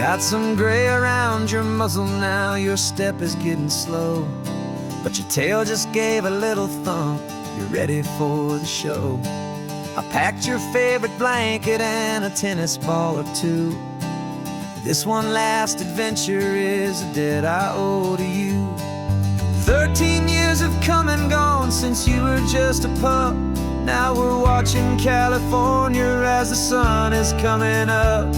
Got some gray around your muzzle now, your step is getting slow, but your tail just gave a little thump, you're ready for the show. I packed your favorite blanket and a tennis ball or two. This one last adventure is a debt I owe to you. 13 years have come and gone since you were just a pup. Now we're watching California as the sun is coming up.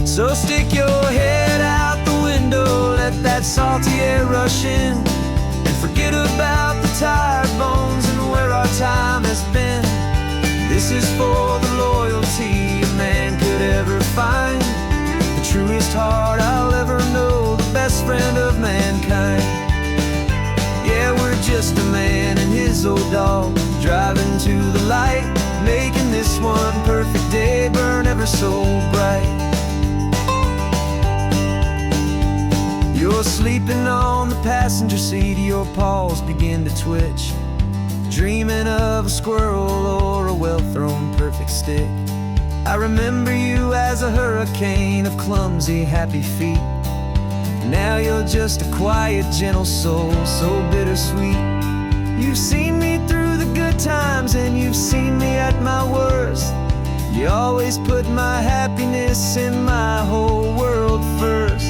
So stick your head out the window, let that salty air rush in, and forget about the tired bones and where our time has been. This is for the loyalty a man could ever find, the truest heart I'll ever know, the best friend of mankind. Yeah, we're just a man and his old dog, driving to the light, making this one perfect day burn ever so bright. You're sleeping on the passenger seat, your paws begin to twitch, dreaming of a squirrel or a well-thrown perfect stick. I remember you as a hurricane of clumsy, happy feet. Now you're just a quiet, gentle soul, so bittersweet. You've seen me through the good times and you've seen me at my worst. You always put my happiness in my whole world first.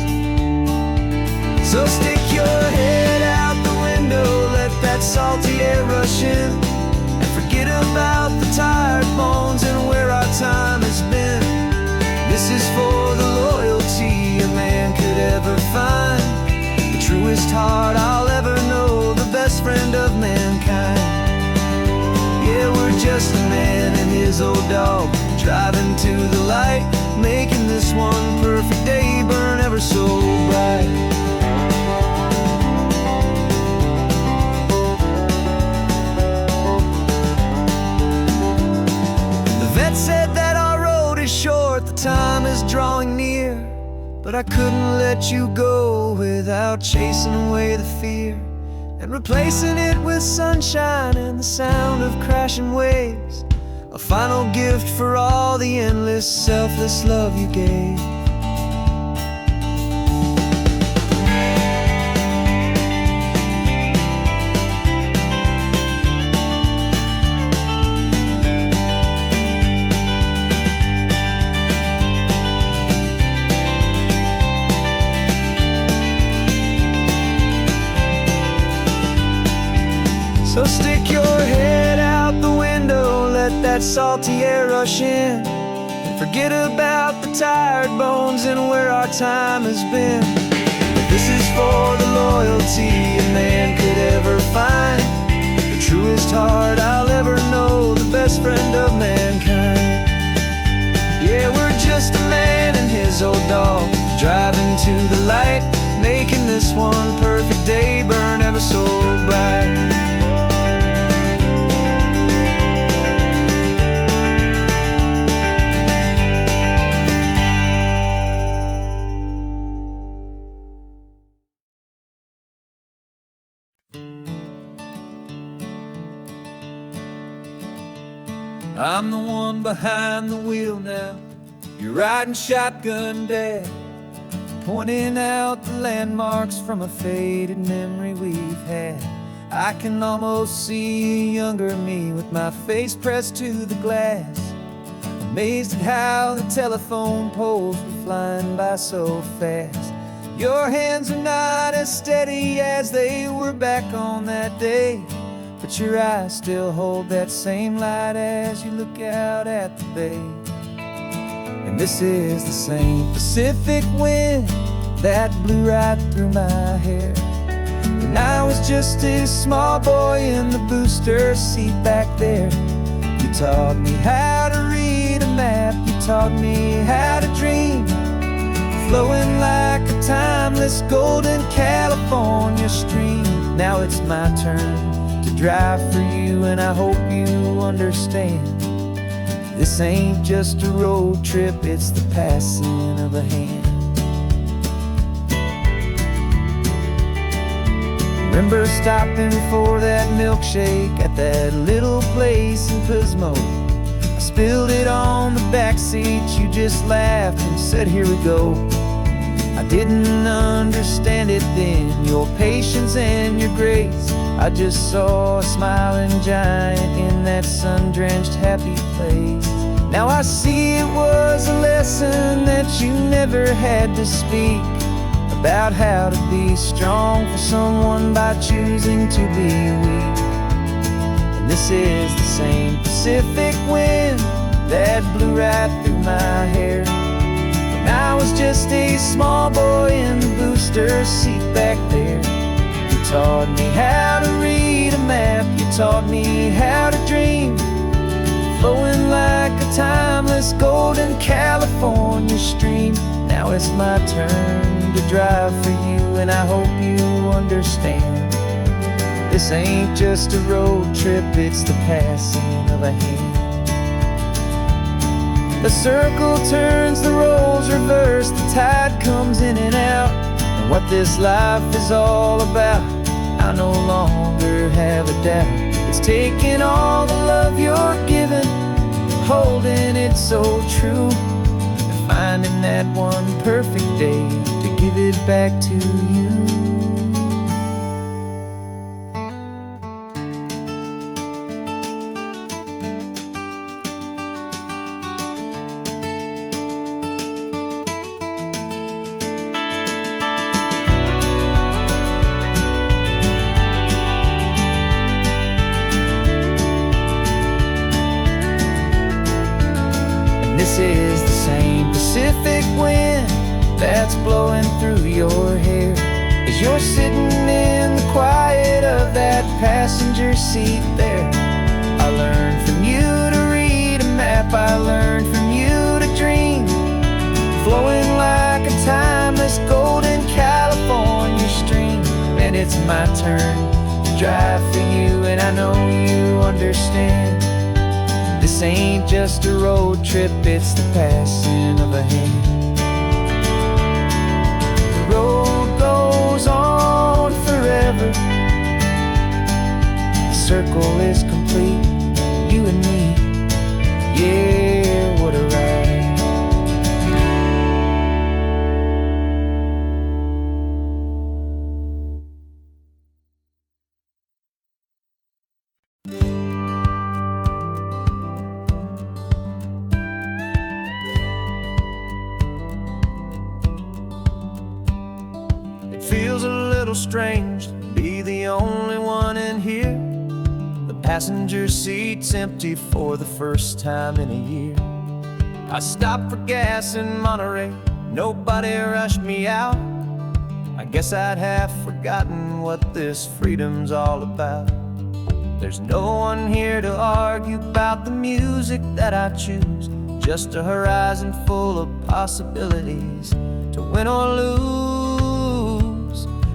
So stick your head out the window, let that salty air rush in, and forget about the tired bones and where our time has been. This is for the loyalty a man could ever find, the truest heart I'll ever know, the best friend of mankind. Yeah, we're just a man and his old dog, driving to the light, making this one perfect day burn ever so bright. Said that our road is short, the time is drawing near, but I couldn't let you go without chasing away the fear and replacing it with sunshine and the sound of crashing waves, a final gift for all the endless, selfless love you gave. So stick your head out the window, let that salty air rush in, and forget about the tired bones and where our time has been. This is for the loyalty a man could ever find, the truest heart I'll ever know, the best friend of mankind. Yeah, we're just a man and his old dog, driving to the light, making this one perfect day burn ever so bright. I'm the one behind the wheel now, you're riding shotgun, Dad, pointing out the landmarks from a faded memory we've had. I can almost see a younger me with my face pressed to the glass, amazed at how the telephone poles were flying by so fast. Your hands are not as steady as they were back on that day, but your eyes still hold that same light as you look out at the bay. And this is the same Pacific wind that blew right through my hair when I was just a small boy in the booster seat back there. You taught me how to read a map, you taught me how to dream, flowing like a timeless golden California stream. Now it's my turn to drive for you, and I hope you understand, this ain't just a road trip, it's the passing of a hand. Remember stopping for that milkshake at that little place in Pismo? I spilled it on the back seat. You just laughed and said, here we go. I didn't understand it then, your patience and your grace. I just saw a smiling giant in that sun-drenched happy place. Now I see it was a lesson that you never had to speak, about how to be strong for someone by choosing to be weak. And this is the same Pacific wind that blew right through my hair when I was just a small boy in the booster seat back there. You taught me how to read a map, you taught me how to dream, flowing like a timeless golden California stream. Now it's my turn to drive for you, and I hope you understand. This ain't just a road trip, it's the passing of a hand. The circle turns, the roles reverse, the tide comes in and out. And what this life is all about, I no longer have a doubt. It's taking all the love you're giving, holding it so true, and finding that one perfect day to give it back to you. This is the same Pacific wind that's blowing through your hair as you're sitting in the quiet of that passenger seat there. I learned from you to read a map, I learned from you to dream, flowing like a timeless golden California stream. And it's my turn to drive for you, and I know you understand. This ain't just a road trip, it's the passing of a hand. The road goes on forever, the circle is complete, you and me, yeah, what a ride. Feels a little strange to be the only one in here. The passenger seat's empty for the first time in a year. I stopped for gas in Monterey, nobody rushed me out. I guess I'd have forgotten what this freedom's all about. There's no one here to argue about the music that I choose, just a horizon full of possibilities to win or lose.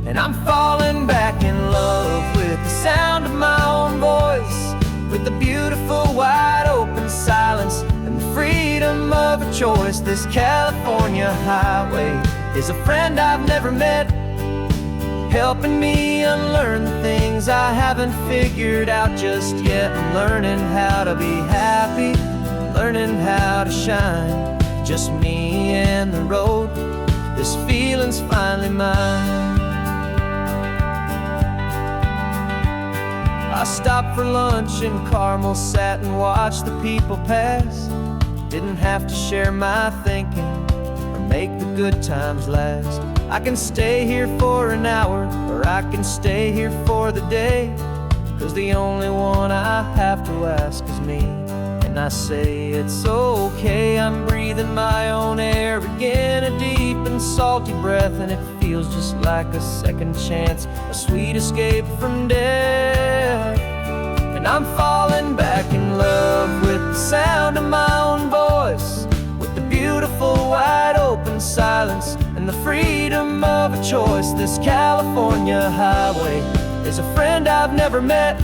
And I'm falling back in love with the sound of my own voice, with the beautiful wide open silence and the freedom of a choice. This California highway is a friend I've never met, helping me unlearn the things I haven't figured out just yet. I'm learning how to be happy, learning how to shine, just me and the road. This feeling's finally mine. I stopped for lunch in Carmel, sat and watched the people pass. Didn't have to share my thinking or make the good times last. I can stay here for an hour, or I can stay here for the day, 'cause the only one I have to ask is me. And I say it's okay, I'm breathing my own air again, a deep and salty breath, and it feels just like a second chance, a sweet escape from death. And I'm falling back in love with the sound of my own voice, with the beautiful wide open silence and the freedom of a choice. This California highway is a friend I've never met,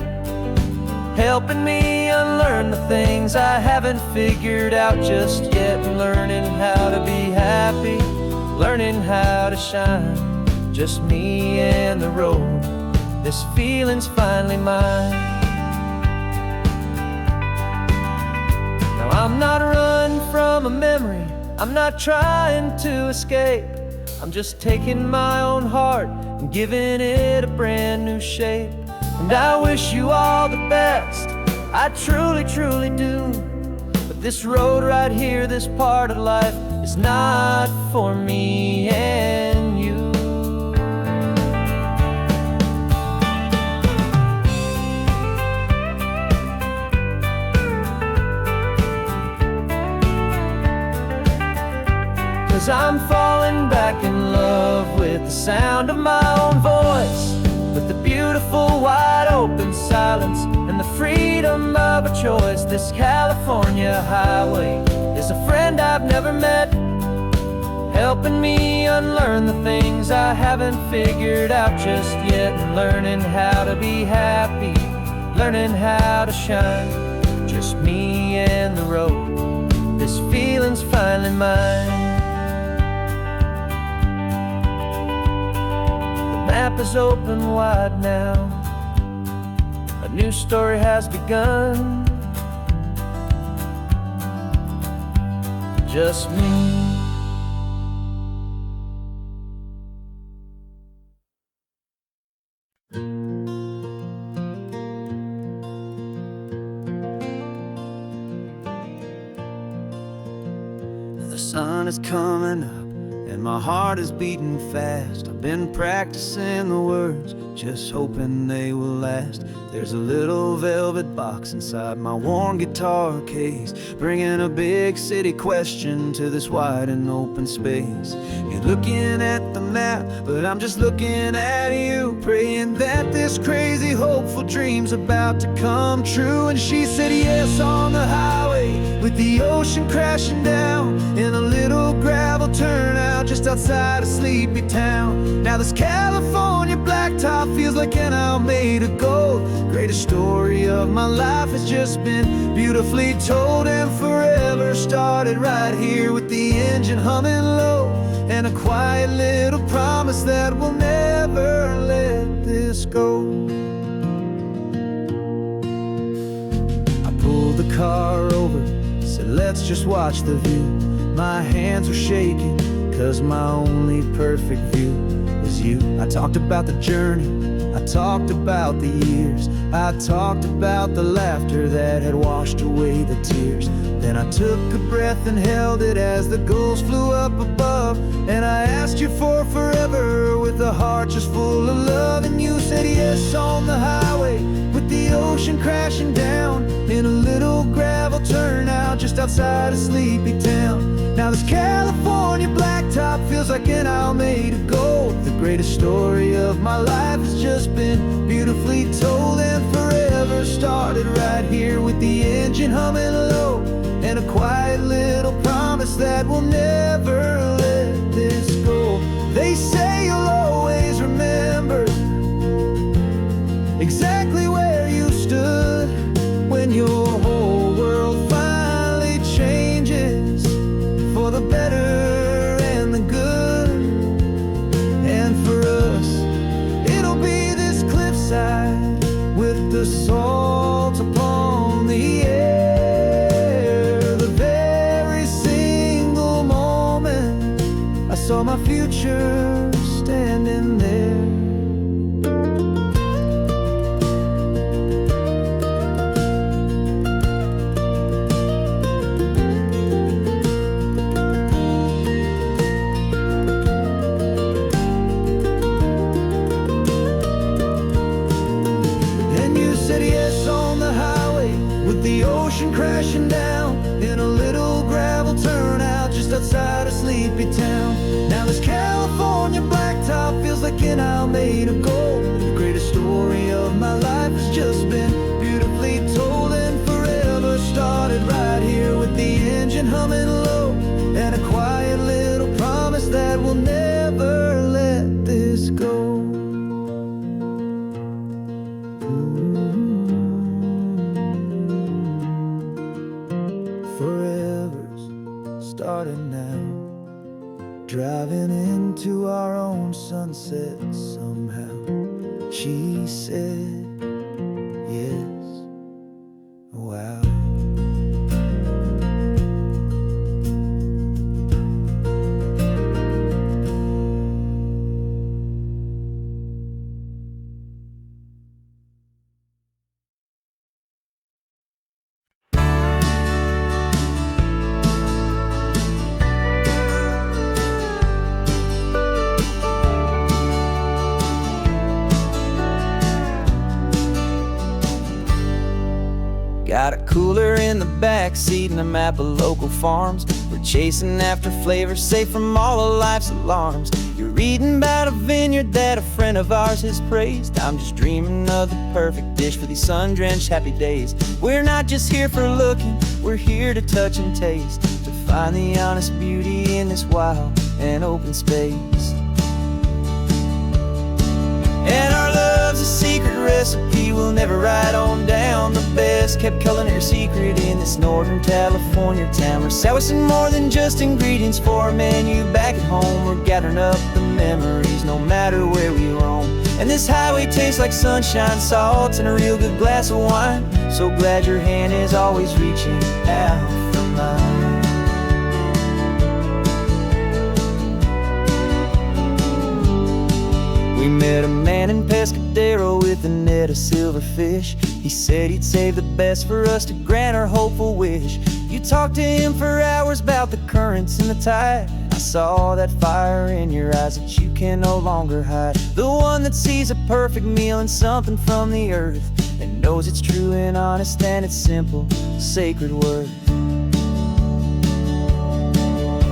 helping me unlearn the things I haven't figured out just yet. Learning how to be happy, learning how to shine, just me and the road. This feeling's finally mine. Now I'm not running from a memory, I'm not trying to escape. I'm just taking my own heart and giving it a brand new shape. And I wish you all the best, I truly, truly do. But this road right here, this part of life, is not for me and you. Cause I'm falling back in love with the sound of my own voice, with the beautiful wide open silence and the freedom of a choice. This California highway is a friend I've never met, helping me unlearn the things I haven't figured out just yet, and learning how to be happy, learning how to shine. Just me and the road, this feeling's finally mine. The map is open wide now, a new story has begun. Just me. The sun is coming up and my heart is beating fast. I've been practicing the words, just hoping they will last. There's a little velvet box inside my worn guitar case, bringing a big city question to this wide and open space. You're looking at the map, but I'm just looking at you, praying that this crazy hopeful dream's about to come true. And she said yes on the highway, with the ocean crashing down, in a little gravel turnout just outside a sleepy town. Now this California blacktop feels like an hour made of gold. Greatest story of my life has just been beautifully told, and forever started right here with the engine humming low, and a quiet little promise that we'll never let this go. I pulled the car over, said let's just watch the view. My hands were shaking, cause my only perfect view was you. I talked about the journey, I talked about the years, I talked about the laughter that had washed away the tears. Then I took a breath and held it as the gulls flew up above, and I asked you for forever with a heart just full of love. And you said yes on the highway, with the ocean crashing down, in a little gravel turnout just outside a sleepy town. Now this California blacktop feels like an hour made of gold. The greatest story of my life has just been beautifully told, and forever started right here with the engine humming low, and a quiet little promise that we'll never let this go. They say you'll always remember exactly where you stood when your whole world finally changes for the better and the good. And for us, it'll be this cliffside with the salt upon the air. The very single moment I saw my future standing there. The ocean crashing down, in a little gravel turnout just outside a sleepy town. Now this California blacktop feels like an hour made of gold. The greatest story of my life has just been beautifully told, and forever started right here with the engine humming low, and a quiet little promise that we'll never let this go. Starting now, driving into our own sunset somehow. She said yes, wow. Got a cooler in the back seat and a map of local farms. We're chasing after flavors safe from all of life's alarms. You're reading about a vineyard that a friend of ours has praised. I'm just dreaming of the perfect dish for these sun-drenched happy days. We're not just here for looking, we're here to touch and taste, to find the honest beauty in this wild and open space. And our love's a secret recipe we'll never write on down. The best kept culinary secret in this Northern California town. We're sourcing more than just ingredients for a menu back at home. We're gathering up the memories no matter where we roam. And this highway tastes like sunshine, salt, and a real good glass of wine. So glad your hand is always reaching out for mine. We met a man in Pescadero with a net of silverfish. He said he'd save the best for us to grant our hopeful wish. You talked to him for hours about the currents and the tide. I saw that fire in your eyes that you can no longer hide. The one that sees a perfect meal in something from the earth, and knows it's true and honest and it's simple, sacred worth.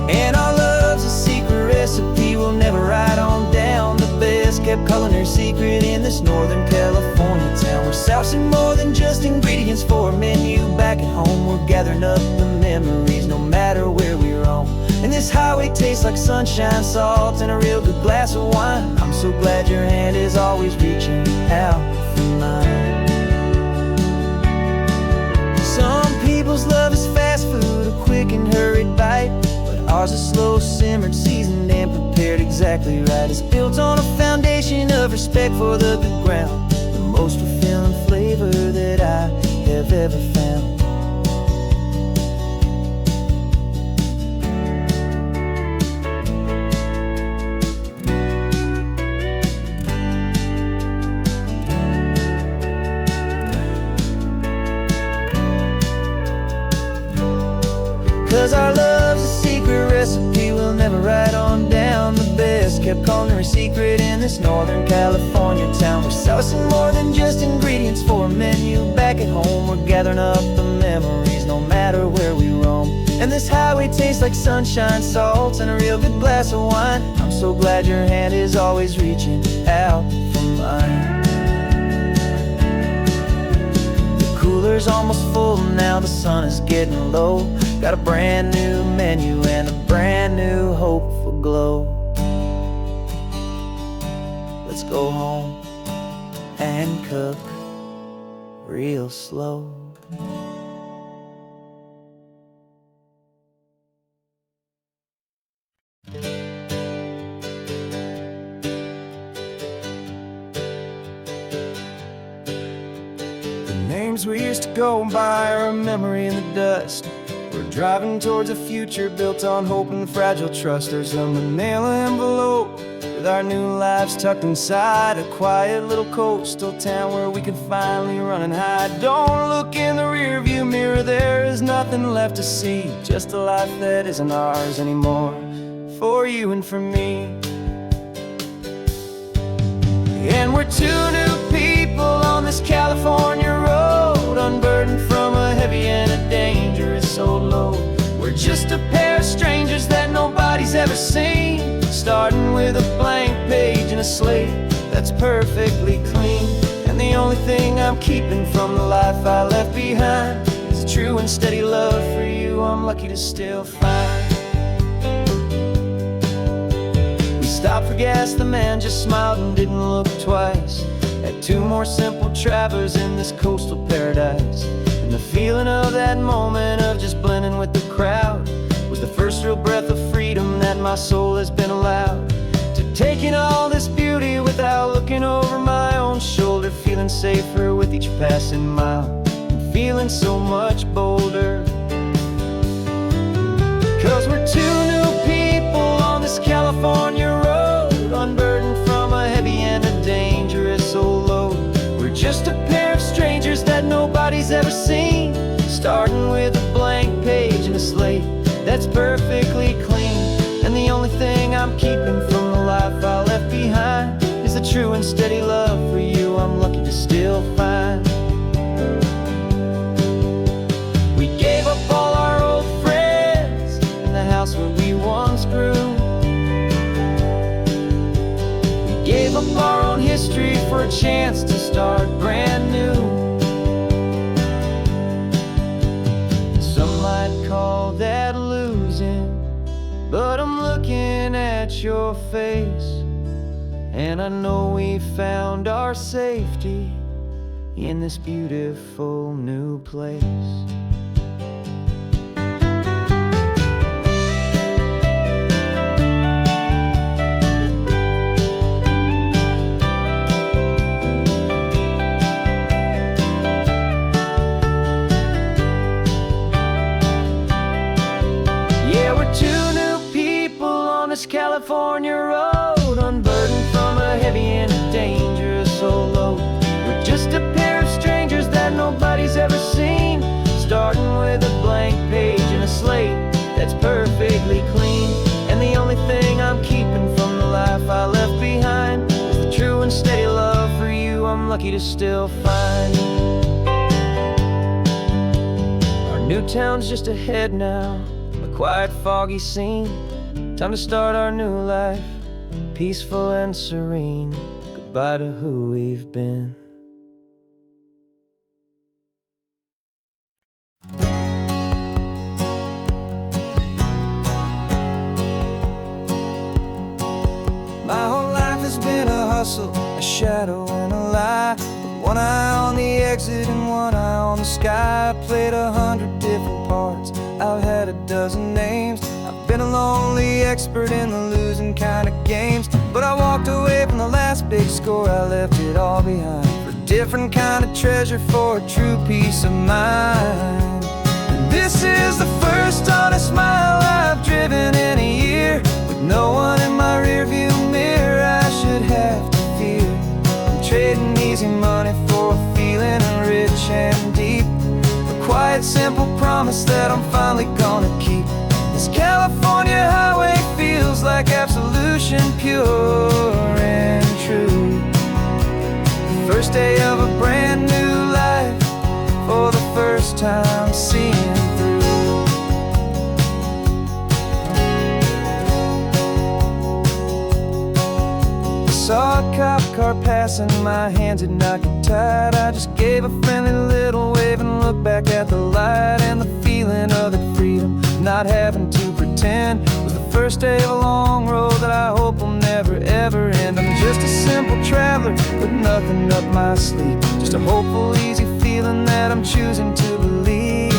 And our love's a secret recipe we'll never write on down. The best kept culinary secret in this Northern California town. We're sourcing more than just ingredients for a menu back at home. We're gathering up the memories no matter where we roam. And this highway tastes like sunshine, salt, and a real good glass of wine. I'm so glad your hand is always reaching out for mine. Some people's love is fast food, a quick and hurried bite. Ours is slow simmered, seasoned and prepared exactly right. It's built on a foundation of respect for the good ground. The most fulfilling flavor that I have ever found. 'Cause our love's a secret recipe we'll never write on down. The best kept culinary secret in this Northern California town. We're sourcing more than just ingredients for a menu back at home. We're gathering up the memories no matter where we roam. And this highway tastes like sunshine, salt, and a real good glass of wine. I'm so glad your hand is always reaching out for mine. The cooler's almost full now, the sun is getting low. Got a brand new menu and a brand new hopeful glow. Let's go home and cook real slow. The names we used to go by are a memory in the dust. We're driving towards a future built on hope and fragile trust. There's a manila envelope with our new lives tucked inside, a quiet little coastal town where we can finally run and hide. Don't look in the rearview mirror, there is nothing left to see, just a life that isn't ours anymore, for you and for me. And we're two new people on this California road, unburdened from a heavy and a dangerous old load. We're just a pair of strangers that nobody's ever seen, starting with a blank page and a slate that's perfectly clean. And the only thing I'm keeping from the life I left behind is a true and steady love for you I'm lucky to still find. We stopped for gas, the man just smiled and didn't look twice. Had two more simple travelers in this coastal paradise. And the feeling of that moment of just blending with the crowd was the first real breath of freedom that my soul has been allowed to take in all this beauty without looking over my own shoulder, feeling safer with each passing mile and feeling so much bolder. 'Cause we're two new people on this California road, unburdened from a heavy and a dangerous old load. We're just a pair of strangers that nobody's ever seen, starting with a blank page and a slate that's perfectly clean. And the only thing I'm keeping from the life I left behind is the true and steady love for you I'm lucky to still find. Gave up our own history for a chance to start brand new. Some might call that losing, but I'm looking at your face, and I know we found our safety in this beautiful new place. Yeah, we're two new people on this California road, unburdened from a heavy and a dangerous old load. We're just a pair of strangers that nobody's ever seen, starting with a blank page and a slate that's perfectly clean. And the only thing I'm keeping from the life I left behind is the true and steady love for you I'm lucky to still find. Our new town's just ahead now, a quiet, foggy scene. Time to start our new life, peaceful and serene. Goodbye to who we've been. My whole life has been a hustle, a shadow and a lie, with one eye on the exit and one eye on the sky. I played 100 different parts, I've had a dozen names. I've been a lonely expert in the losing kind of games, but I walked away from the last big score, I left it all behind for a different kind of treasure, for a true peace of mind. And this is the first honest mile I've driven in a year, with no one in my rearview mirror I should have to fear. I'm trading easy money for a feeling rich and deep, a quiet, simple promise that I'm finally gonna keep. This California highway feels like absolution, pure and true. The first day of a brand new life, for the first time seeing through. Saw a cop car passing, my hands had not got tied. I just gave a friendly little wave and looked back at the light, and the feeling of the freedom, not having to pretend, was the first day of a long road that I hope will never ever end. I'm just a simple traveler with nothing up my sleeve, just a hopeful, easy feeling that I'm choosing to believe.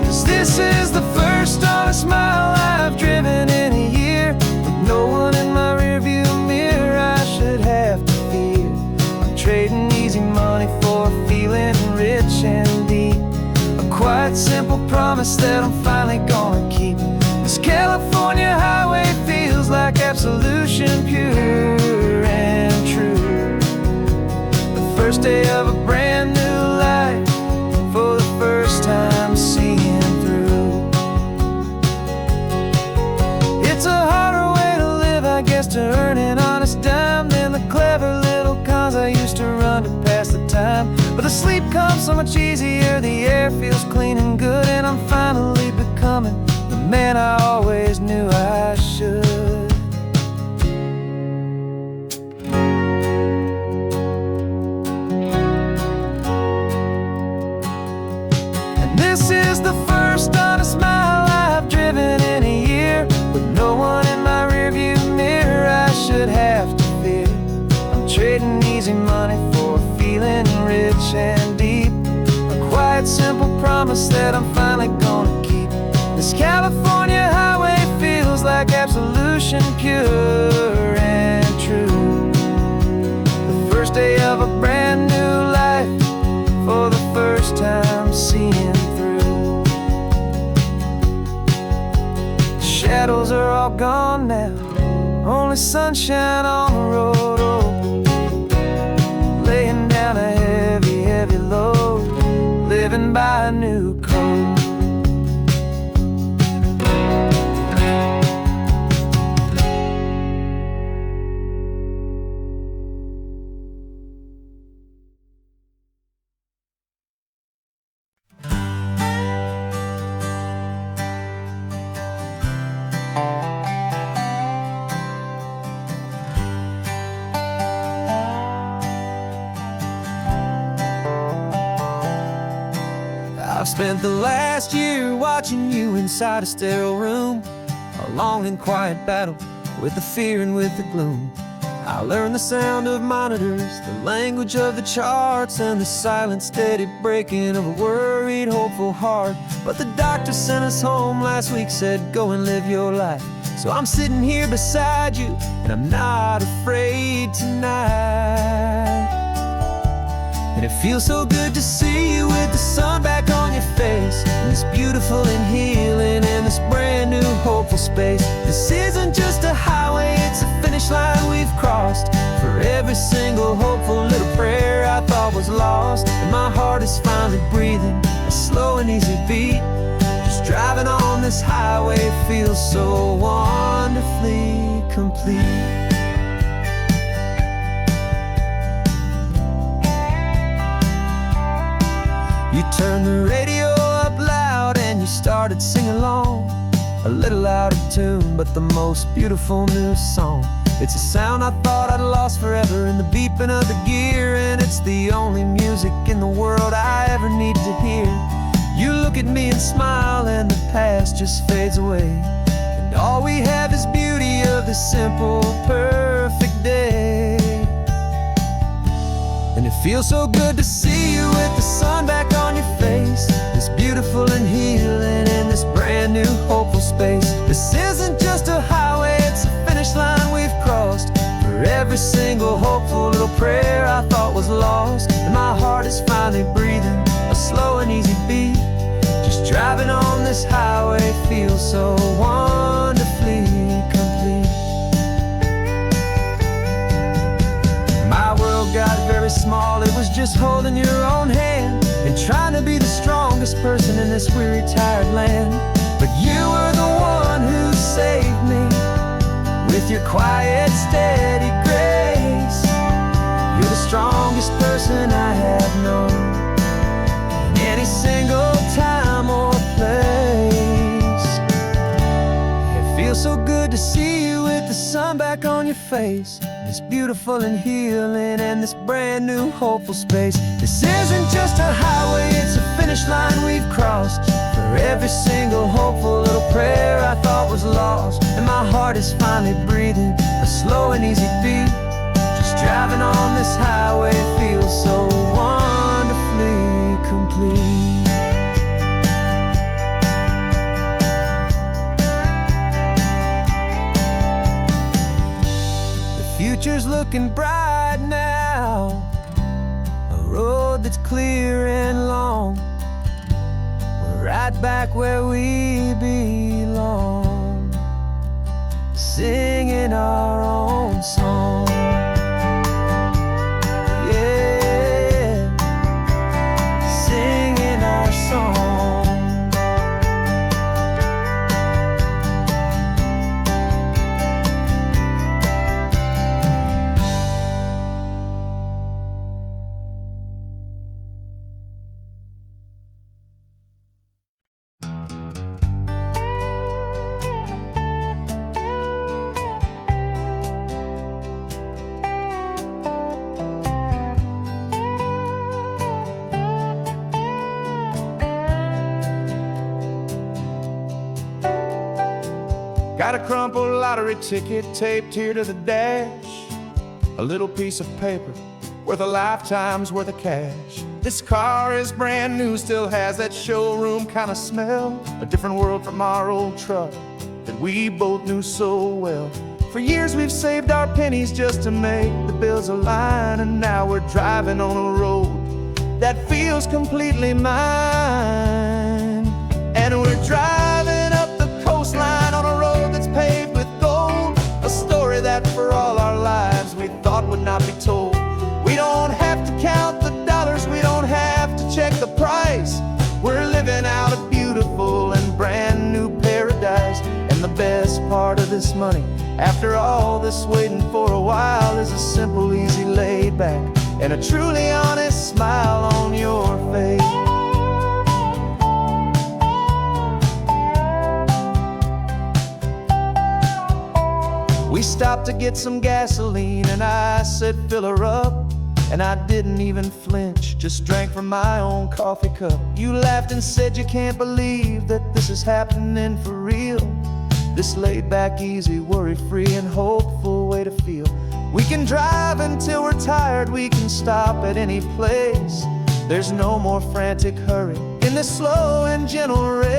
'Cause this is the first honest mile I've driven in a year, with no one in my rearview mirror I should have to fear. I'm trading easy money for a feeling rich and deep, a quiet, simple promise that I'm finally gonna keep. This California highway feels like absolution, pure and true. The first day of a brand new life, for the first time seeing through. It's a harder way to live, I guess, to earn an honest dime than the clever little cons I used to run to pass the time. But the sleep comes so much easier, the air feels clean and good, and I'm finally becoming the man I always knew I should. And this is the first honest mile I've driven in a year, with no one in my rearview mirror I should have to fear. I'm trading easy money for a feeling rich and deep, a quiet, simple promise that I'm finally gonna keep. This California highway feels like absolution, pure and true. The first day of a brand new life, for the first time seeing through. The shadows are all gone now, only sunshine on the road. Oh, laying down a heavy, heavy load, living by a new code. spent the last year watching you inside a sterile room, a long and quiet battle with the fear and with the gloom. I learned the sound of monitors, the language of the charts, and the silent, steady breaking of a worried, hopeful heart. But the doctor sent us home last week, said, go and live your life. So I'm sitting here beside you, and I'm not afraid tonight. And it feels so good to see you with the sun back on your face, and this beautiful and healing in this brand new hopeful space. This isn't just a highway, it's a finish line we've crossed. For every single hopeful little prayer I thought was lost, and my heart is finally breathing a slow and easy beat. Just driving on this highway feels so wonderfully complete. You turned the radio up loud and you started singing along, a little out of tune, but the most beautiful new song. It's a sound I thought I'd lost forever in the beeping of the gear, and it's the only music in the world I ever need to hear. You look at me and smile, and the past just fades away, and all we have is beauty of this simple, perfect day. And it feels so good to see you with the sun back on your face, this beautiful and healing in this brand new hopeful space. This isn't just a highway, it's a finish line we've crossed. For every single hopeful little prayer I thought was lost, and my heart is finally breathing a slow and easy beat. Just driving on this highway feels so wonderfully complete. My world got very small, it was just holding your own hand and trying to be the strongest person in this weary, tired land. But you were the one who saved me with your quiet, steady grace. You're the strongest person I have known in any single time or place. It feels so good to see you with the sun back on your face, this beautiful and healing and this brand new hopeful space. This isn't just a highway, it's a finish line we've crossed. For every single hopeful little prayer I thought was lost, and my heart is finally breathing a slow and easy beat. Just driving on this highway feels so wonderfully complete. Future's looking bright now, a road that's clear and long. We're right back where we belong, singing our own song. Yeah, singing our song. Got a crumpled lottery ticket taped here to the dash, a little piece of paper worth a lifetime's worth of cash. This car is brand new, still has that showroom kind of smell, a different world from our old truck that we both knew so well. For years we've saved our pennies just to make the bills align, and now we're driving on a road that feels completely mine. And we're driving up the coastline on a road that's paved with gold, a story that for all our lives we thought would not be told. We don't have to count the dollars, we don't have to check the price. We're living out a beautiful and brand new paradise. And the best part of this money, after all this waiting for a while, is a simple, easy, laid back and a truly honest smile on your face. We stopped to get some gasoline and I said fill her up. and I didn't even flinch, just drank from my own coffee cup. You laughed and said you can't believe that this is happening for real. This laid back, easy, worry-free and hopeful way to feel. We can drive until we're tired, we can stop at any place. There's no more frantic hurry in this slow and gentle race.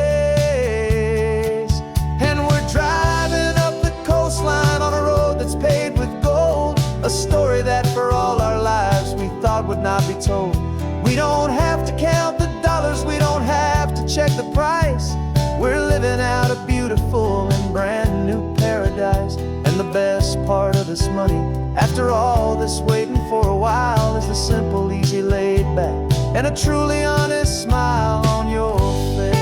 And we're driving up the coastline on a road that's paved with gold, a story that for all our lives we thought would not be told. We don't have to count the dollars, we don't have to check the price. We're living out a beautiful and brand new paradise. And the best part of this money, after all this waiting for a while, is the simple, easy, laid back, and a truly honest smile on your face.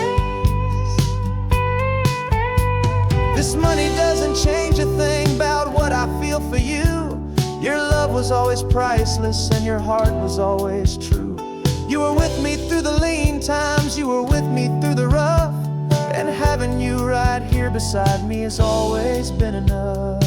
This money doesn't change a thing about what I feel for you. Your love was always priceless and your heart was always true. You were with me through the lean times, you were with me through the rough, and having you right here beside me has always been enough.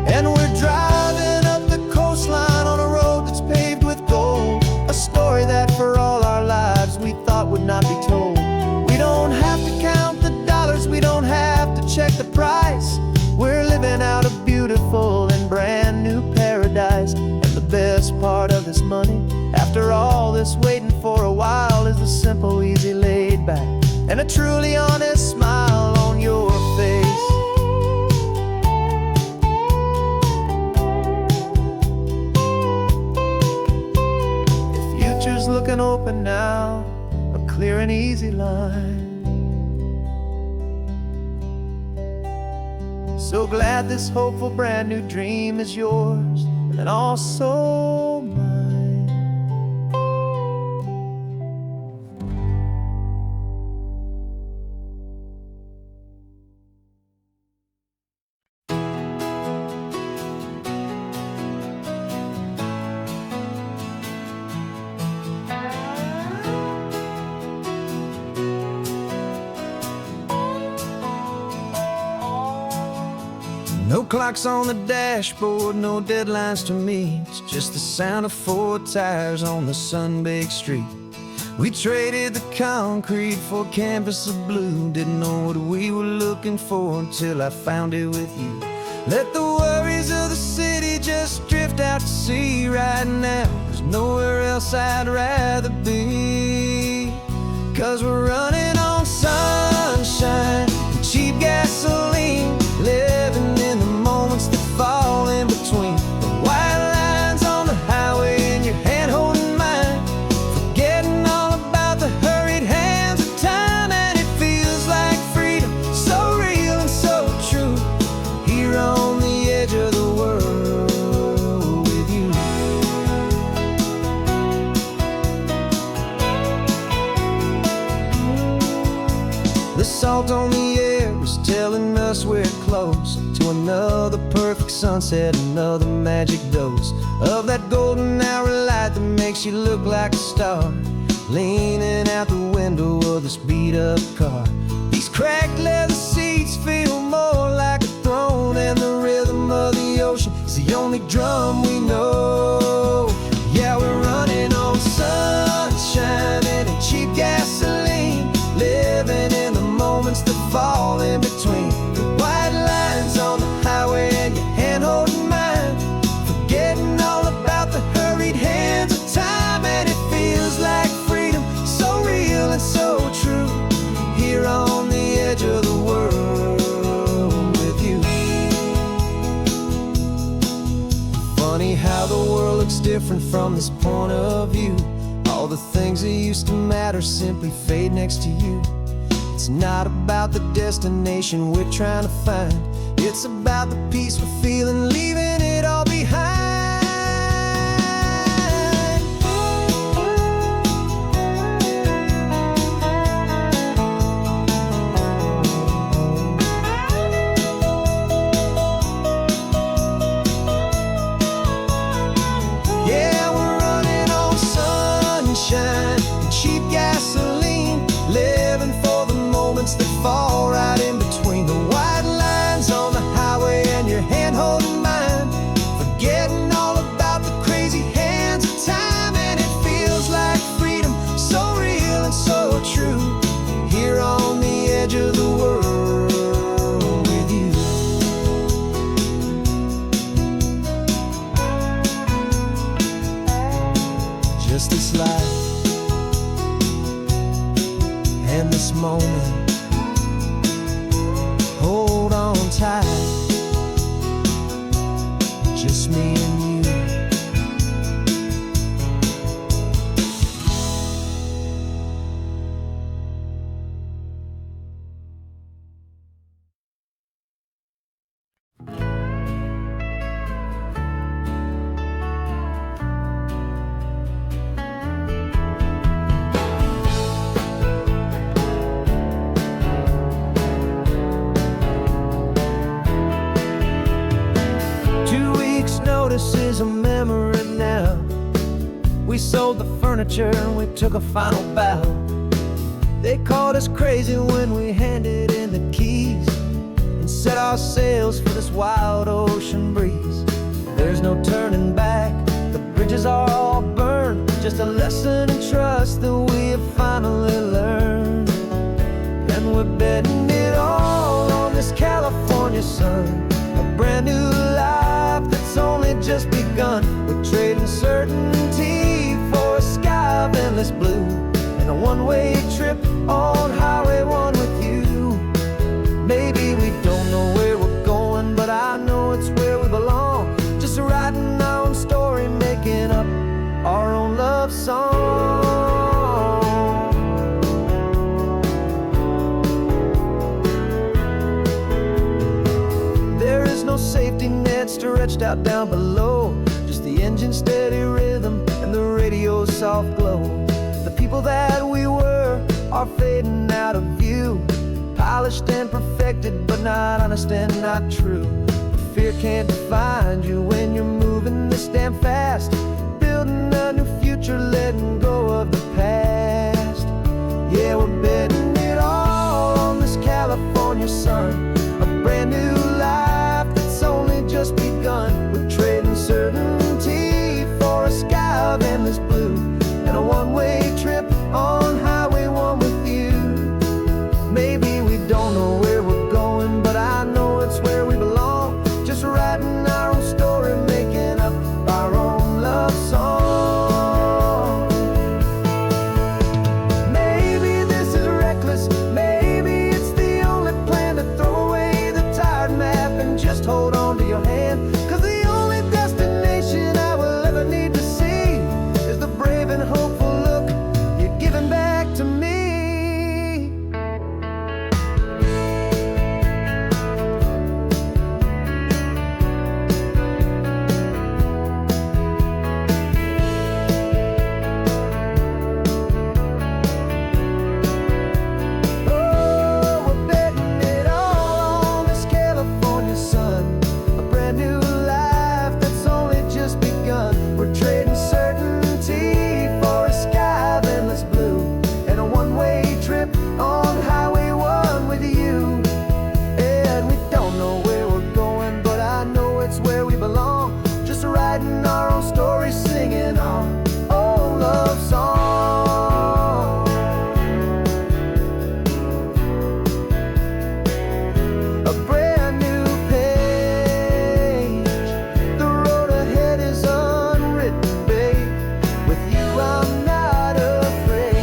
And we're driving up the coastline on a road that's paved with gold, a story that for all our lives we thought would not be told. We don't have to count the dollars, we don't have to check the price. We're living out a beautiful and brand new paradise. And the best part of this money, after all this waiting for a while, is the simple, easy, laid back, and a truly honest smile on your face. Looking open now, a clear and easy line. So glad this hopeful brand new dream is yours and also mine. No clocks on the dashboard, no deadlines to meet. It's just the sound of 4 tires on the sun-baked street. We traded the concrete for a canvas of blue. Didn't know what we were looking for until I found it with you. Let the worries of the city just drift out to sea right now. There's nowhere else I'd rather be. 'Cause we're running on sunshine and cheap gasoline, living in the moments that fall in between. The white lines on the highway and your hand holding mine, forgetting all about the hurried hands of time. And it feels like freedom, so real and so true, here on the edge of the world with you. The salt on the air is telling us we're close to another perfect sunset, another magic dose of that golden hour light that makes you look like a star, leaning out the window of this beat-up car. These cracked leather seats feel more like a throne, and the rhythm of the ocean is the only drum we know. Yeah, we're running on sunshine and cheap gasoline, living in the moments that fall in between. The white lines on the highway and your hand holding mine, forgetting all about the hurried hands of time. And it feels like freedom, so real and so true, here on the edge of the world with you. Funny how the world looks different from this point of view. All the things that used to matter simply fade next to you. It's not about the destination we're trying to find, it's about the peace we're feeling, leaving it all behind. notice is a memory now. We sold the furniture and we took a final bow. They called us crazy when we handed in the keys and set our sails for this wild ocean breeze. There's no turning back, the bridges are all burned, just a lesson in trust that we have finally learned. And we're betting it all on this California sun, a brand new life that's only just begun. We're trading certainty for a sky of endless blue, and a one-way trip on Highway 1 with you. Maybe we don't know where we're going, but I know it's where we belong. Just writing our own story, making up our own love song. There is no safety net stretched out down below, just the engine's steady rhythm and the radio's soft glow. The people that we were are fading out of view, polished and perfected, but not honest and not true. Fear can't find you when you're moving this damn fast, building a new future, letting go of the past. Yeah, we're betting it all on this California sun, a brand new life that's only just begun. We're trading certainty for a sky of endless blue, and a one-way trip on Highway 1 with you. Maybe we don't know where we're going, but I know it's where we belong. Just writing our own story, making up our own love song. Maybe this is reckless, maybe it's the only plan to throw away the tired map and just hold on to your hand. 'Cause the only destination I will ever need to see is the brave and hopeful look you're giving back to me. Writing our own story, singing our own love song. A brand new page, the road ahead is unwritten, babe. With you I'm not afraid.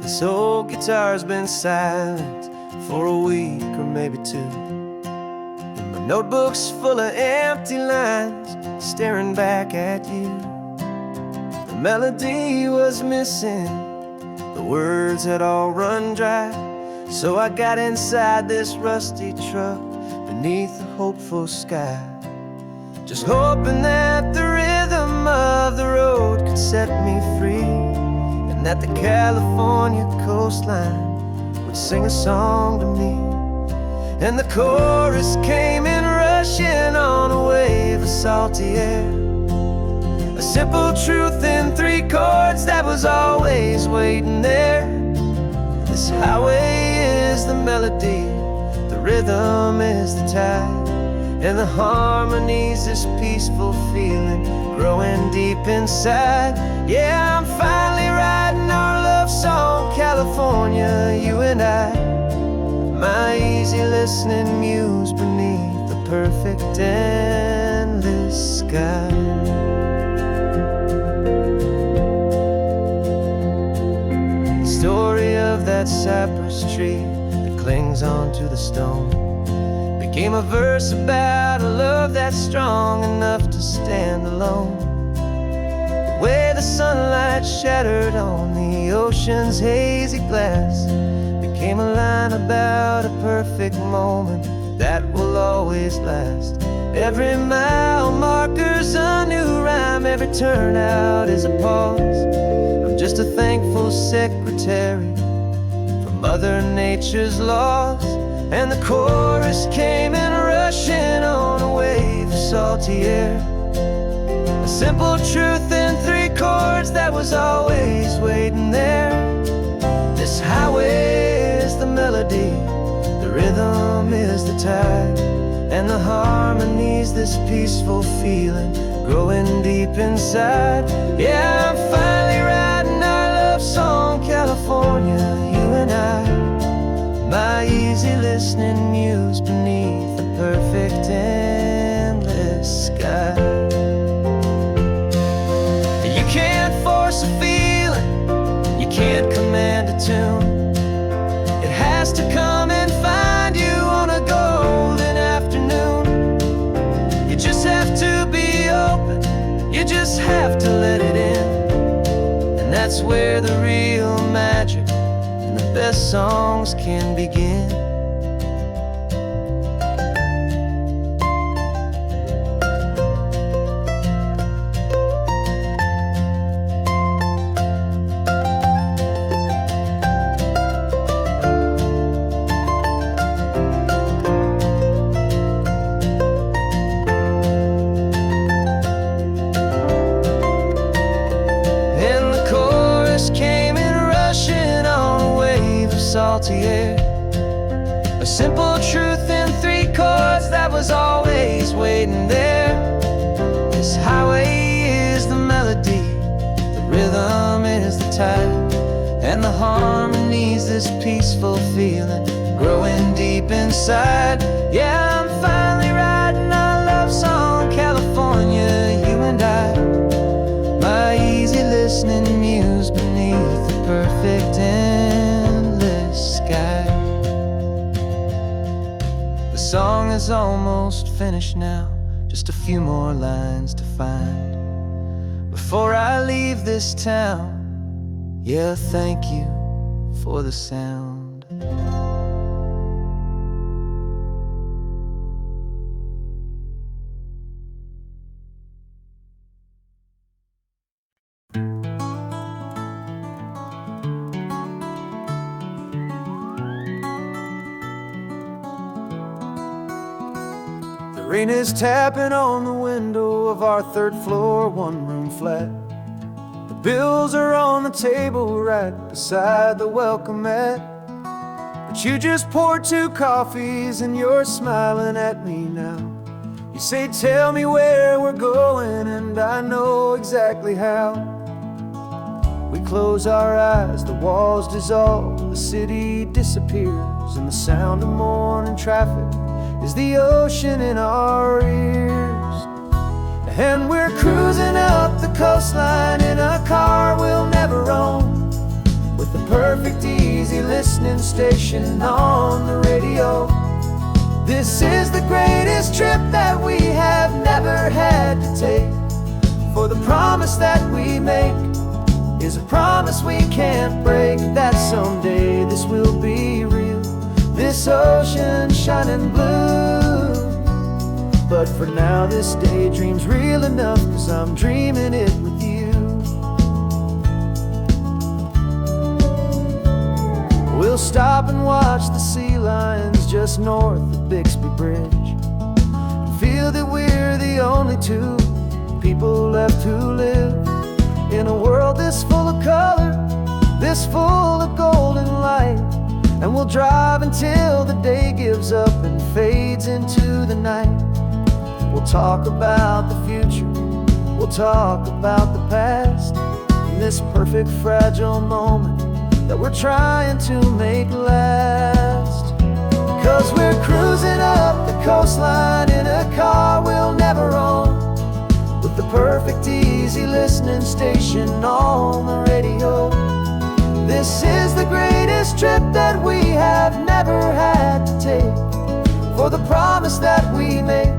This old guitar's been silent for a week or maybe two, and my notebook's full of empty lines staring back at you. The melody was missing, the words had all run dry, so I got inside this rusty truck beneath the hopeful sky, just hoping that the rhythm of the road could set me free, and that the California coastline would sing a song to me. And the chorus came in rushing on a wave of salty air, a simple truth in 3 chords that was always waiting there. This highway is the melody, the rhythm is the tide, and the harmony's this peaceful feeling growing deep inside. Yeah, I'm finally writing our love song, California, you and I. My easy listening muse beneath the perfect endless sky. The story of that cypress tree that clings onto the stone became a verse about a love that's strong enough to stand alone. The way the sunlight shattered on the ocean's hazy glass became a line about a perfect moment that will always last. Every mile marker's a new rhyme, every turnout is a pause. I'm just a thankful secretary for Mother Nature's laws. And the chorus came in rushing on a wave of salty air. A simple truth in 3 chords that was always waiting there. This highway is the melody, the rhythm is the tide, and the harmony's this peaceful feeling growing deep inside. Yeah, I'm finally writing our love song, California, you and I. My easy listening muse beneath the perfect endless sky. You can't force a feeling, you can't command a tune. It has to come and find you on a golden afternoon. You just have to be open, you just have to let it in. And that's where the real magic and the best songs can begin. Salty air, a simple truth in 3 chords that was always waiting there. This highway is the melody, the rhythm is the tide, and the harmony's this peaceful feeling growing deep inside. Yeah, I'm finally writing our love song, California, you and I. My easy listening muse beneath the perfect sky. The song is almost finished now, just a few more lines to find before I leave this town. Yeah, thank you for the sound. Rain is tapping on the window of our 3rd floor, 1-room flat. The bills are on the table right beside the welcome mat. But you just poured 2 coffees and you're smiling at me now. You say, tell me where we're going, and I know exactly how. We close our eyes, the walls dissolve, the city disappears, and the sound of morning traffic is the ocean in our ears. And we're cruising up the coastline in a car we'll never own, with the perfect easy listening station on the radio. This is the greatest trip that we have never had to take, for the promise that we make is a promise we can't break, that someday this will be real, this ocean shining blue. But for now this daydream's real enough, 'cause I'm dreaming it with you. We'll stop and watch the sea lions just north of Bixby Bridge, and feel that we're the only 2 people left who live in a world this full of color, this full of golden light. And we'll drive until the day gives up and fades into the night. We'll talk about the future, we'll talk about the past, in this perfect fragile moment that we're trying to make last. 'Cause we're cruising up the coastline in a car we'll never own, with the perfect easy listening station on the radio. This is the greatest trip that we have never had to take, for the promise that we make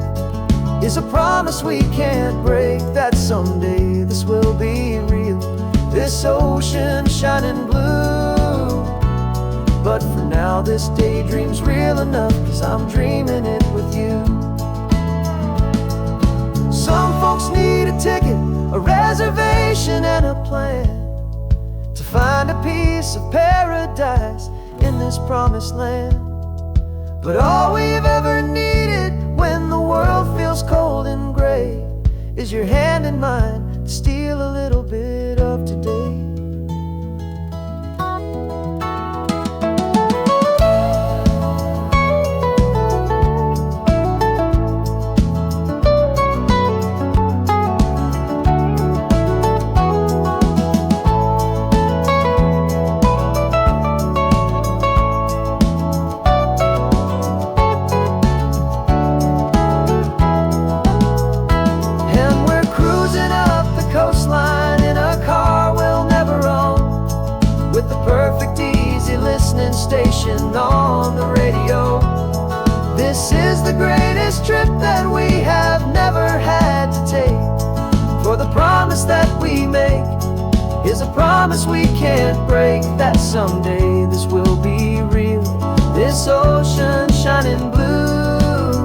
is a promise we can't break, that someday this will be real, this ocean shining blue. But for now this daydream's real enough, 'cause I'm dreaming it with you. Some folks need a ticket, a reservation and a plan to find a piece of paradise in this promised land. But all we've ever needed when the world feels cold and gray is your hand in mine to steal a little bit of today. Station on the radio. This is the greatest trip that we have never had to take. For the promise that we make is a promise we can't break, that someday this will be real, this ocean shining blue.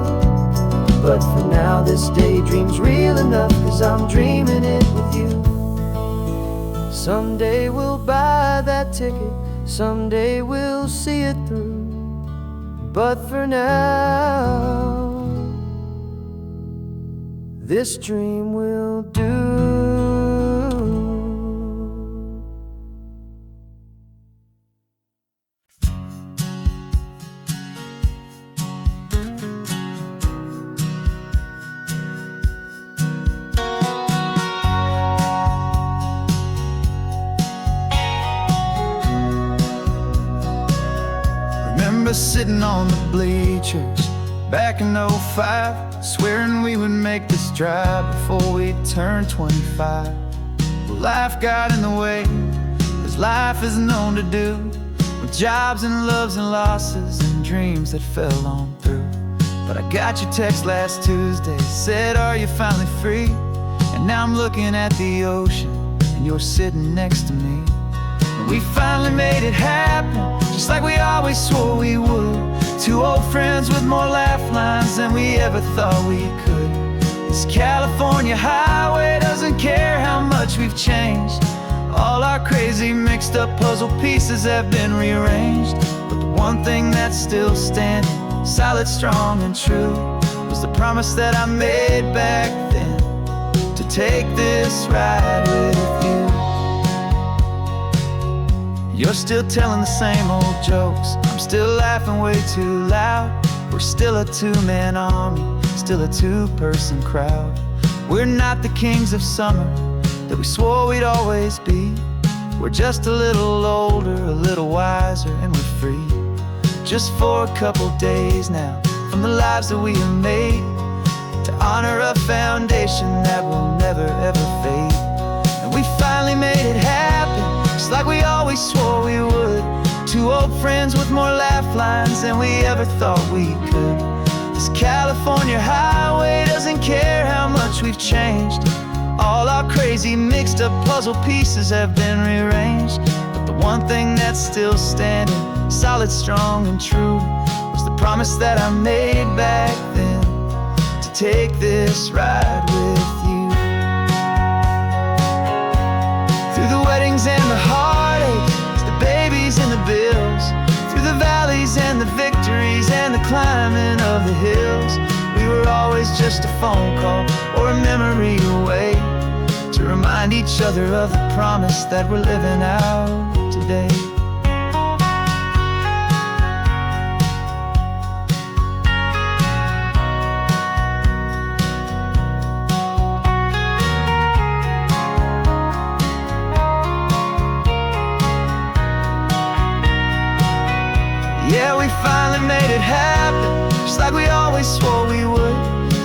But for now this daydream's real enough, 'cause I'm dreaming it with you. Someday we'll buy that ticket, someday we'll see it through. But for now, this dream will do. Sitting on the bleachers back in '05, swearing we would make this drive before we turned 25. Well, life got in the way, as life is known to do, with jobs and loves and losses and dreams that fell on through. But I got your text last Tuesday, said, are you finally free? And now I'm looking at the ocean, and you're sitting next to me. We finally made it happen, just like we always swore we would. Two old friends with more laugh lines than we ever thought we could. This California highway doesn't care how much we've changed. All our crazy mixed up puzzle pieces have been rearranged. But the one thing that's still standing, solid, strong and true, was the promise that I made back then, to take this ride with you. You're still telling the same old jokes, I'm still laughing way too loud. We're still a two-man army, still a two-person crowd. We're not the kings of summer that we swore we'd always be. We're just a little older, a little wiser, and we're free. Just for a couple days now, from the lives that we have made, to honor a foundation that will never ever fade. And we finally made it happen, just like we always swore we would. Two old friends with more laugh lines than we ever thought we could. This California highway doesn't care how much we've changed. All our crazy mixed up puzzle pieces have been rearranged. But the one thing that's still standing, solid, strong and true, was the promise that I made back then, to take this ride with you. Through the weddings and the heartaches, the babies and the bills, through the valleys and the victories and the climbing of the hills, we were always just a phone call or a memory away, to remind each other of the promise that we're living out today. Yeah, we finally made it happen, just like we always swore we would.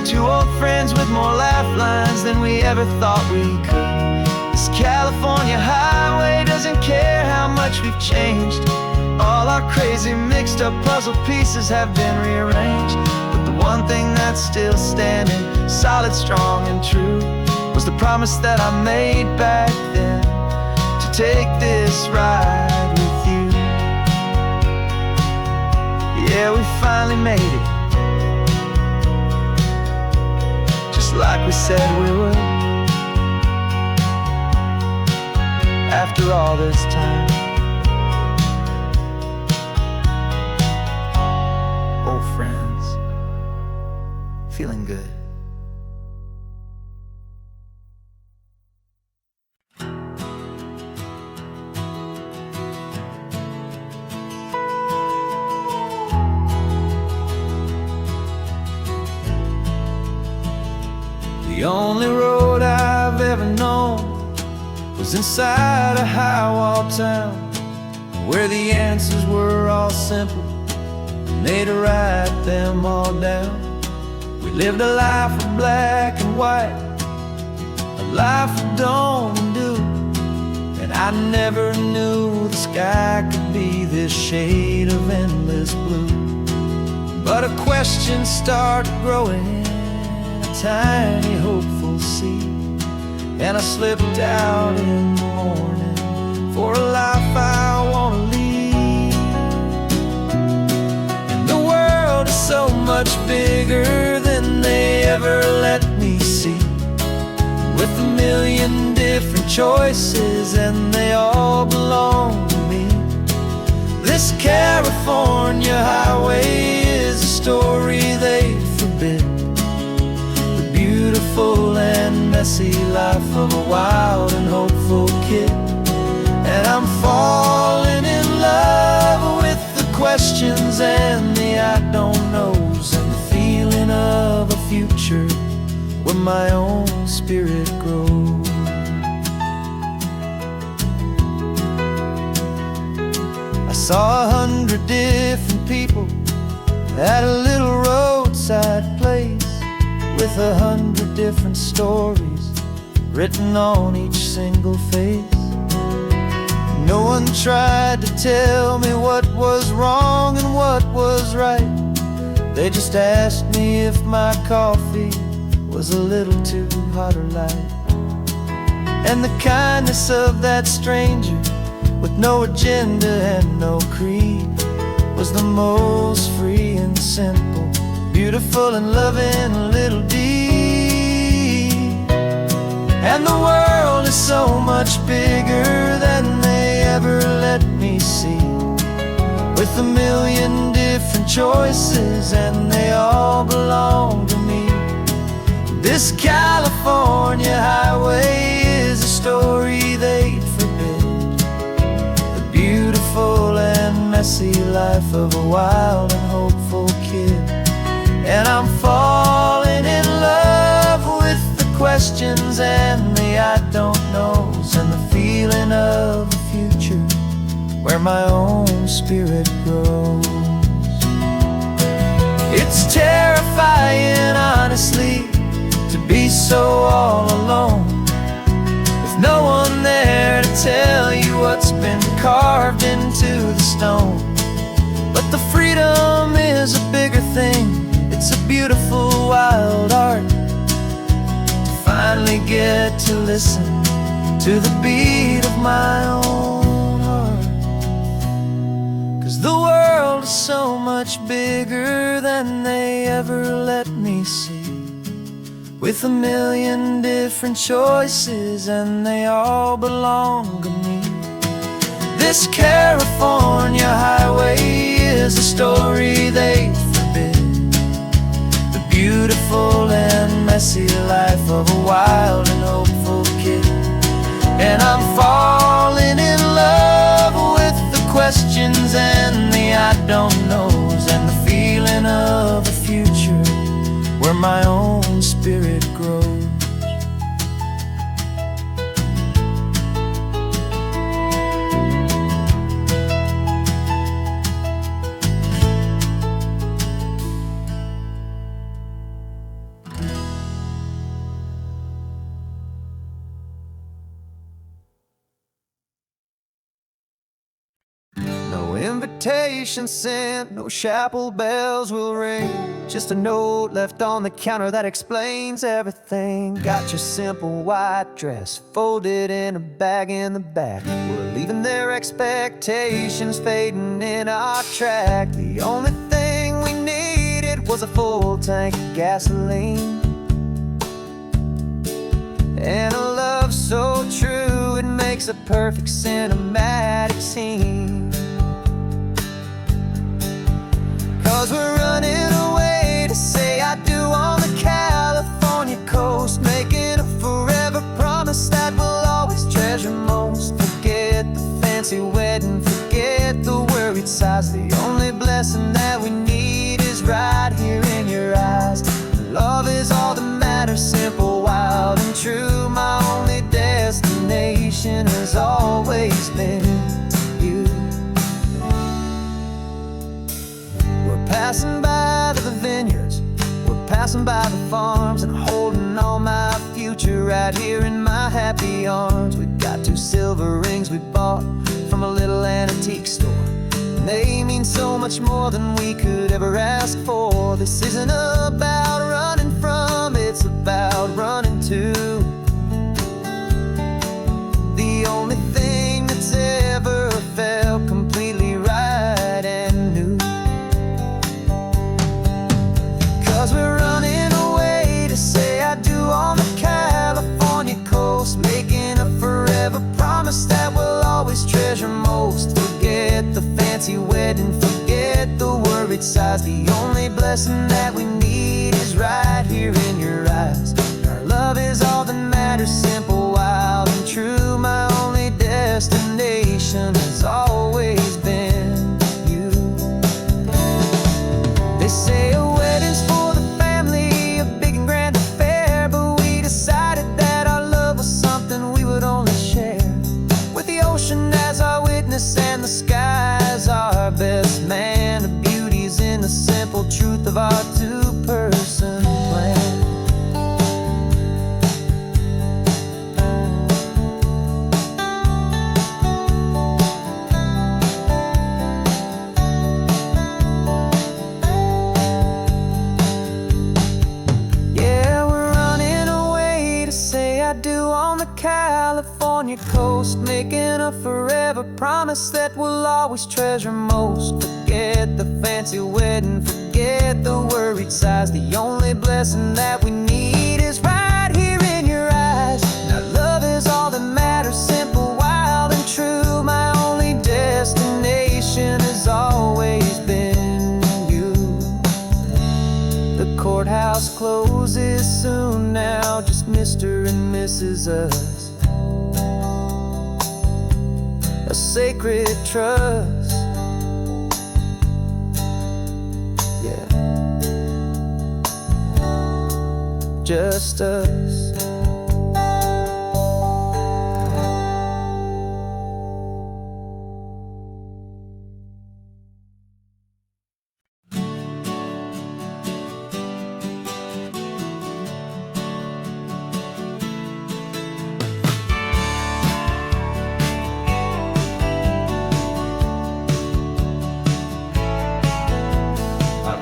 Two old friends with more laugh lines than we ever thought we could. This California highway doesn't care how much we've changed. All our crazy mixed up puzzle pieces have been rearranged. But the one thing that's still standing, solid, strong and true, was the promise that I made back then, to take this ride with you. Yeah, we finally made it, just like we said we would. After all this time, old friends, feeling good. The only road I've ever known was inside a high-wall town, where the answers were all simple, and they'd write them all down. We lived a life of black and white, a life of dawn and dew, and I never knew the sky could be this shade of endless blue. But a question started growing, a tiny hopeful seed, and I slipped out in the morning for a life I want to lead. And the world is so much bigger than they ever let me see, with a million different choices and they all belong to me. This California highway is a story they forbid, the beautiful and messy life of a wild and hopeful kid. And I'm falling in love with the questions and the I don't knows, and the feeling of a future where my own spirit grows. I saw 100 different people at a little roadside place, with 100 different stories written on each single face. No one tried to tell me what was wrong and what was right. They just asked me if my coffee was a little too hot or light. And the kindness of that stranger, with no agenda and no creed, was the most free and simple, beautiful and loving little deed. And the world is so much bigger than they ever let me see, with a million different choices and they all belong to me. This California highway is a story they'd forbid, the beautiful and messy life of a wild and hopeful kid. And I'm falling in love with the questions and the I don't knows, and the feeling of a future where my own spirit grows. It's terrifying, honestly, to be so all alone, with no one there to tell you what's been carved into the stone. But the freedom is a bigger thing, it's a beautiful wild art, to finally get to listen to the beat of my own heart. 'Cause the world is so much bigger than they ever let me see, with a million different choices and they all belong to me. This California highway is a story they forbid, the beautiful and messy life of a wild and hopeful kid. And I'm falling in love with the questions and the I don't knows, and the feeling of a future where my own spirit grows. No invitation sent, no chapel bells will ring, just a note left on the counter that explains everything. Got your simple white dress folded in a bag in the back. We're leaving their expectations fading in our track. The only thing a full tank of gasoline, and a love so true it makes a perfect cinematic scene. 'Cause we're running away to say I do on the California coast, making a forever promise that we'll always treasure most. Forget the fancy wedding, forget the worried sighs. The only blessing that we need is right here in your eyes. Love is all that matters, simple, wild, and true. My only destination has always been you. We're passing by the vineyards, we're passing by the farms, and holding all my future right here in my happy arms. We've got 2 silver rings we bought from a little antique store, and they mean so much more than we could ever ask for. This isn't about running from, it's about running to the only thing that's ever felt completely right and new. 'Cause we're running away to say I do on the California coast, making a forever promise that we'll always treasure most. Forget the fancy wedding, forget the worried sighs. The only blessing that we need is right here in your eyes. Our love is all that matters, simple, wild, and true. My only destination has always been you. They say a wedding's for the family, a big and grand affair, but we decided that our love was something we would only share with the ocean as our witness and the sky as our best man. The beauty's in the simple truth of our 2-person plan. Yeah, we're running away to say I do on the California coast, making a forever promise that we'll always treasure most. Forget the fancy wedding, forget the worried sighs. The only blessing that we need is right here in your eyes. Now love is all that matters, simple, wild, and true. My only destination has always been you. The courthouse closes soon now, just Mr. and Mrs. Us, a sacred trust. Yeah, just us.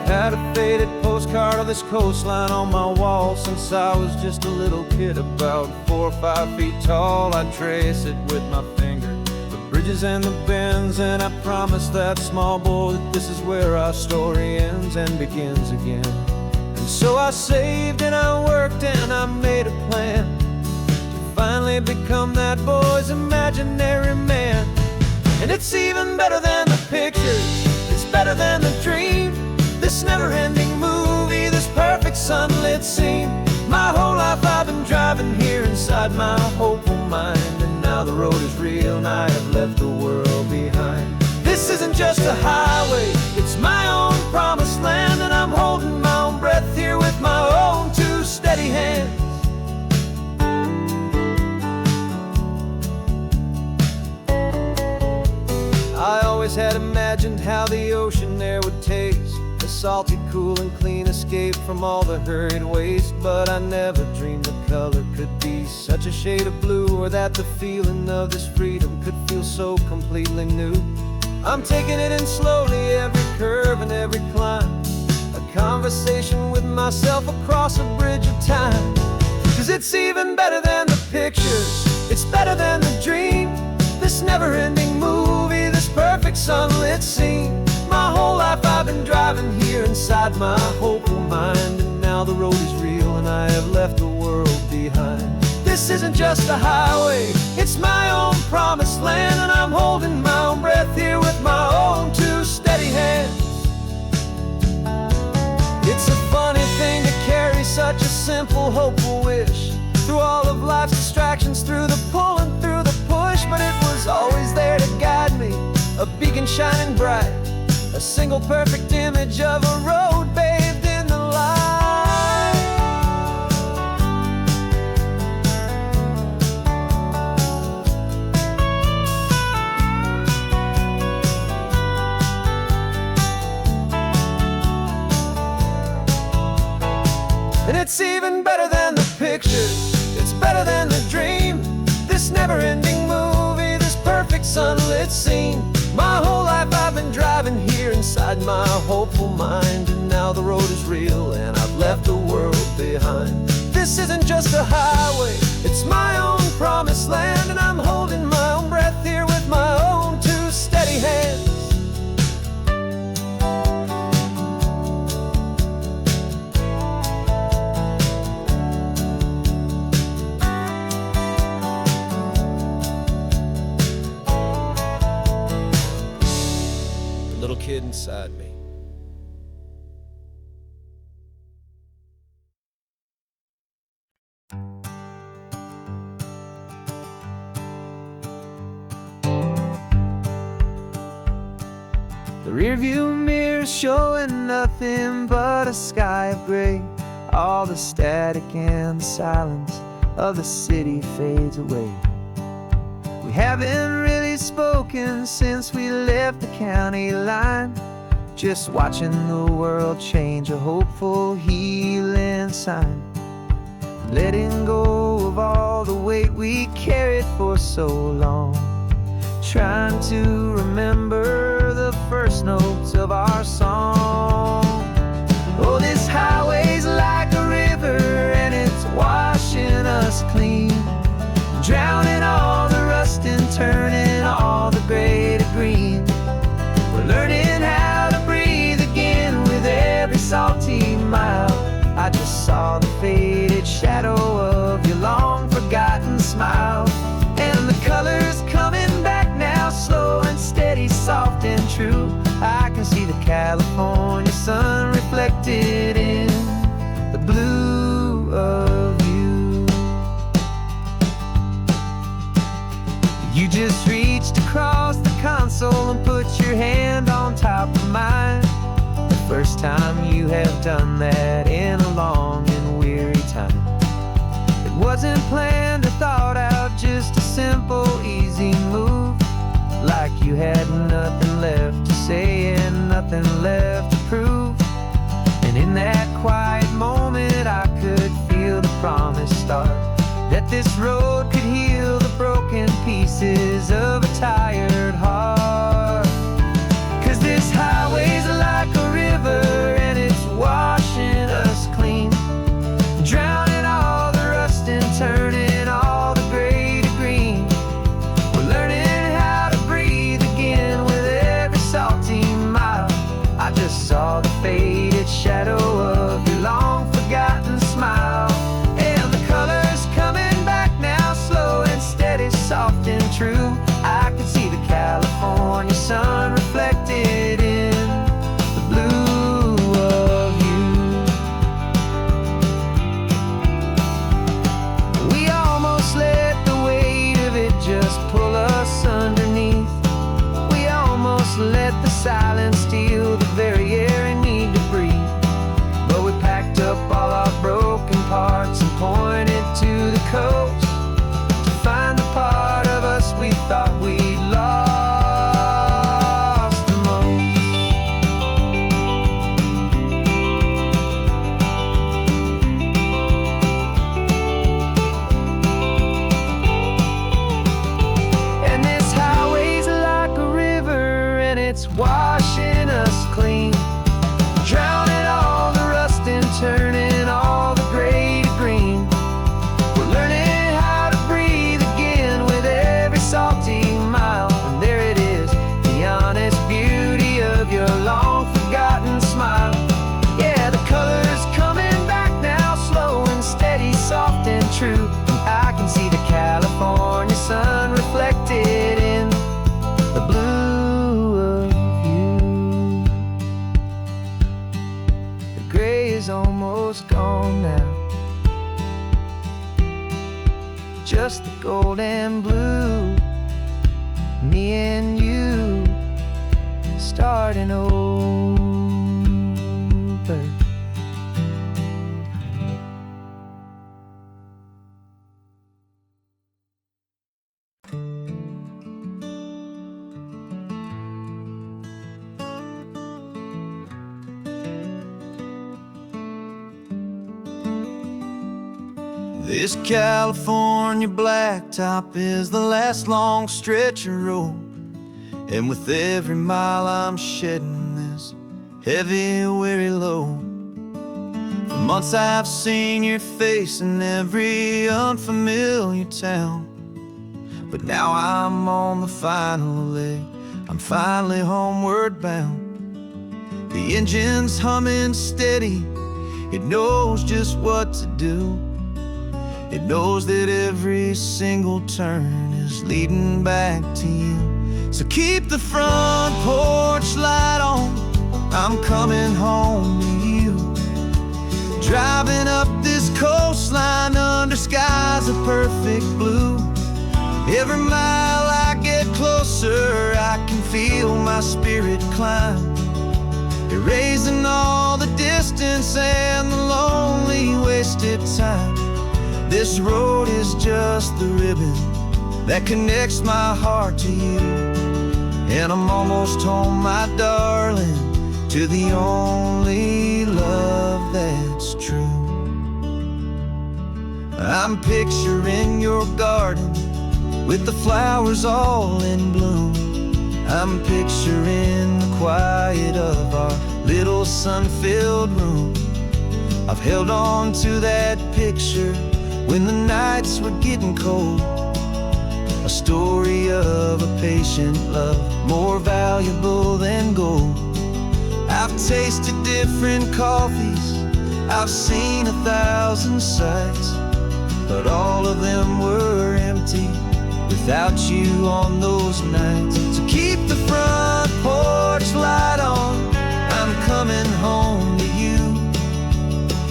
Had a faded postcard of this coastline on my wall since I was just a little kid, about 4 or 5 feet tall. I trace it with my finger, the bridges and the bends, and I promise that small boy that this is where our story ends and begins again. And so I saved and I worked and I made a plan to finally become that boy's imaginary man. And it's even better than the pictures, it's better than the dream. This never-ending movie, this perfect sunlit scene. My whole life I've been driving here inside my hopeful mind, and now the road is real and I have left the world behind. This isn't just a highway, it's my own promised land, and I'm holding my own breath here with my own 2 steady hands. I always had imagined how the ocean there would taste, a salty, cool, and clean escape from all the hurried waste. But I never dreamed the color could be such a shade of blue, or that the feeling of this freedom could feel so completely new. I'm taking it in slowly, every curve and every climb, a conversation with myself across a bridge of time. 'Cause it's even better than the pictures, it's better than the dream. This never-ending movie, this perfect sunlit scene. My whole life I've been driving here inside my hopeful mind, and now the road is real, and I have left the world behind. This isn't just a highway, it's my own promised land, and I'm holding my own breath here with my own two steady hands. It's a funny thing to carry such a simple, hopeful wish through all of life's distractions, through the pull and through the push, but it was always there to guide me, a beacon shining bright, a single perfect image of a road bathed in the light. And it's even better than the pictures, it's better than the dream, this never-ending movie, this perfect sunlit scene. My whole life I've been driving here inside my hopeful mind, and now the road is real, and I've left the world behind. This isn't just a highway, it's my own promised land, and I'm holding my own breath here with my own two steady hands. Little kid inside me. The rearview mirror showing nothing but a sky of gray. All the static and the silence of the city fades away. We haven't really spoken since we left the county line, just watching the world change, a hopeful healing sign. Letting go of all the weight we carried for so long, trying to remember the first notes of our song. Oh, this highway's like a river, and it's washing us clean, drowning all the rust and turning all the gray to green. We're learning how to breathe again with every salty mile. I just saw the faded shadow of your long forgotten smile, and the colors coming back now, slow and steady, soft and true. I can see the California sun reflected in the blue of you. You just reached across the console and put your hand on top of mine. The first time you have done that in a long and weary time. It wasn't planned or thought out, just a simple, easy move. Like you had nothing left to say and nothing left to prove. And in that quiet moment I could feel the promise start, that this road could heal the broken pieces of a tired heart. 'Cause this highway's like a river, and it's washing us clean, drowning all the rust and turning all the gray to green. We're learning how to breathe again with every salty mile. I just saw the faded shadow of your long forgotten smile, and the colors coming back now, slow and steady, soft and true. I can see the California sun reflected in the blue of you. We almost let the weight of it just pull us underneath. We almost let the silence steal the very air I need to breathe. is almost gone now. Just the gold and blue, me and you starting over. This California blacktop is the last long stretch of road, and with every mile I'm shedding this heavy, weary load. For months I've seen your face in every unfamiliar town, but now I'm on the final leg, I'm finally homeward bound. The engine's humming steady, it knows just what to do. It knows that every single turn is leading back to you. So keep the front porch light on, I'm coming home to you. Driving up this coastline under skies of perfect blue. Every mile I get closer, I can feel my spirit climb, erasing all the distance and the lonely wasted time. This road is just the ribbon that connects my heart to you, and I'm almost home, my darling, to the only love that's true. I'm picturing your garden with the flowers all in bloom. I'm picturing the quiet of our little sun-filled room. I've held on to that picture when the nights were getting cold, a story of a patient love more valuable than gold. I've tasted different coffees, I've seen 1,000 sights, but all of them were empty without you on those nights. So keep the front porch light on, I'm coming home to you.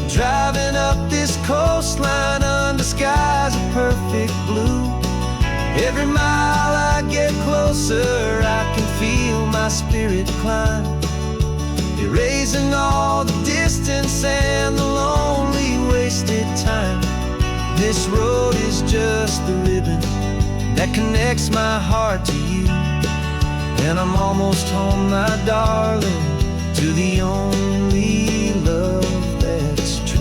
Driving up this coastline under skies of perfect blue. Every mile I get closer, I can feel my spirit climb, erasing all the distance and the lonely wasted time. This road is just the ribbon that connects my heart to you, and I'm almost home, my darling, to the only love that's true.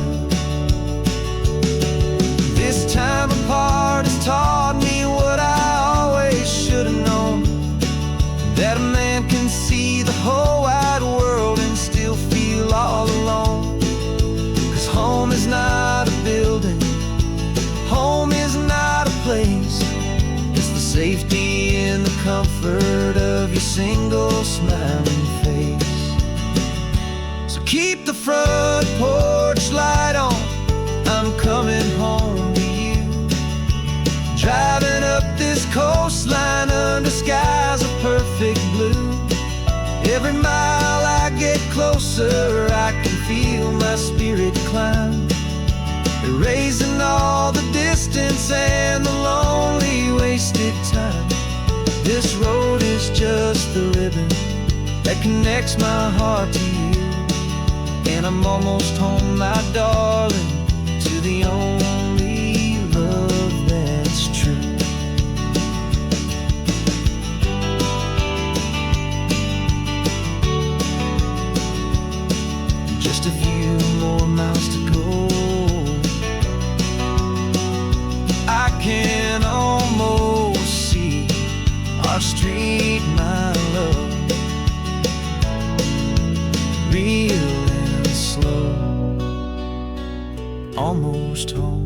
This time apart has taught me what I always should have known, that a man can see the whole wide world and still feel all alone. 'Cause home is not a building, home is not a place, it's the safety and the comfort of your single smiling face. So keep the front porch light on, I'm coming home to you. Driving up this coastline under skies of perfect blue. Every mile I get closer, I can feel my spirit climb, erasing all the distance and the lonely wasted time. This road is just the ribbon that connects my heart to you, and I'm almost home, my darling, to the only love that's true. Just a few more miles to go, I can almost see our street, my love, real and slow, almost home.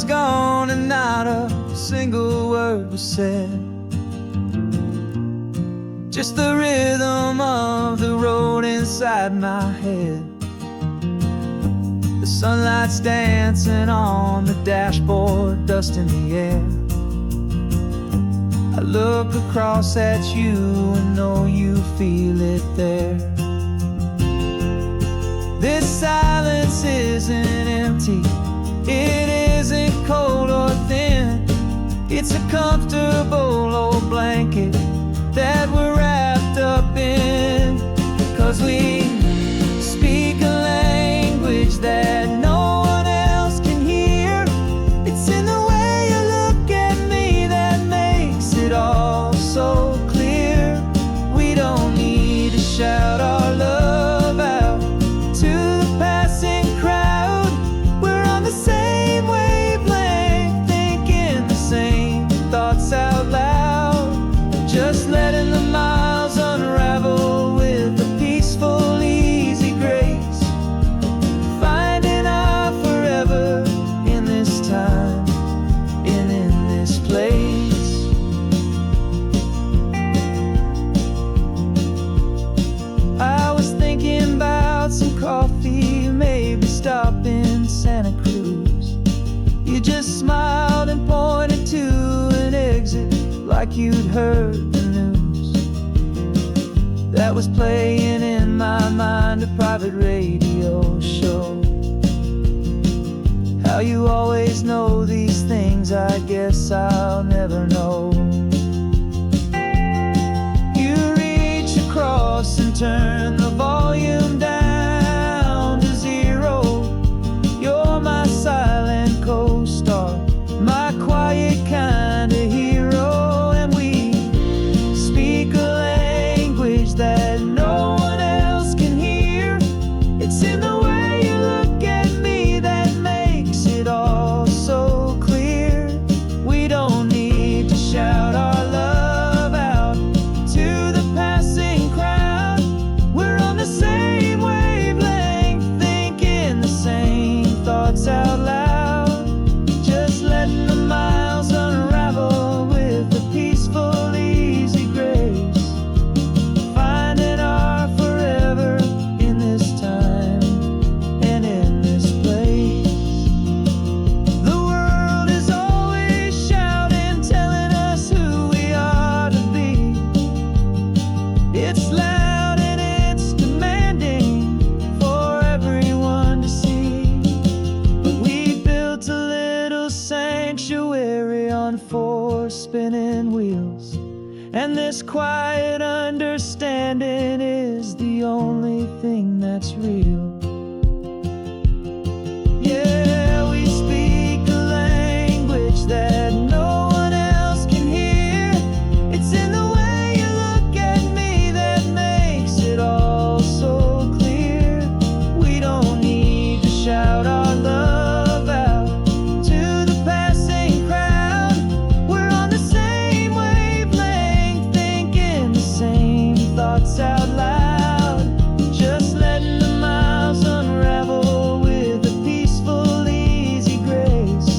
Gone and not a single word was said. just the rhythm of the road inside my head. The sunlight's dancing on the dashboard, dust in the air. I look across at you and know you feel it there. This silence isn't empty, it isn't cold or thin. It's a comfortable old blanket that we're wrapped up in. 'Cause we speak a language that no one else can hear. It's in the way you look at me that makes it all so clear. We don't need to shout our love out to the passing crowd. We're on the same wavelength, thinking the same thoughts out loud. Just letting the miles unravel with a peaceful, easy grace. Finding our forever in this time and in this place. I was thinking about some coffee, maybe stop in Santa Cruz. You just smiled and pointed to an exit like you'd heard the news. That was playing in my mind, a private radio show. How you always know these things, I guess I'll never know. You reach across and turn the volume down to zero. You're my silent co-star, my quiet kind of hero. And we speak a language that no one else can hear. It's in the way you look at me that makes it all so clear. We don't need to shout our love out to the passing crowd. We're on the same wavelength, thinking the same thoughts out loud. Just letting the miles unravel with a peaceful, easy grace. Finding our forever in this time and in this place. The world is always shouting, telling us who we are to be. It's loud and it's demanding for everyone to see. But we built a little sanctuary on four spinning wheels, and this quiet understanding is the only thing that's real. Yeah, we speak a language that no one else can hear. It's in the way you look at me that makes it all so clear. We don't need to shout our love out to the passing crowd. We're on the same wavelength, thinking the same thoughts out loud. Just letting the miles unravel with a peaceful, easy grace.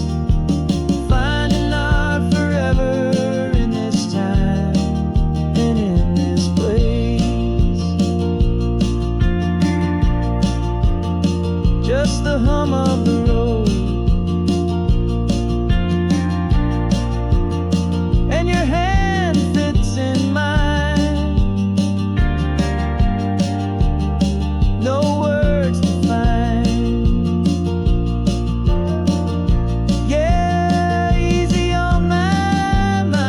Finding our forever in this time and in this place. Just the hum of the road and your hand fits in mine. No words to find. Yeah, easy on my mind.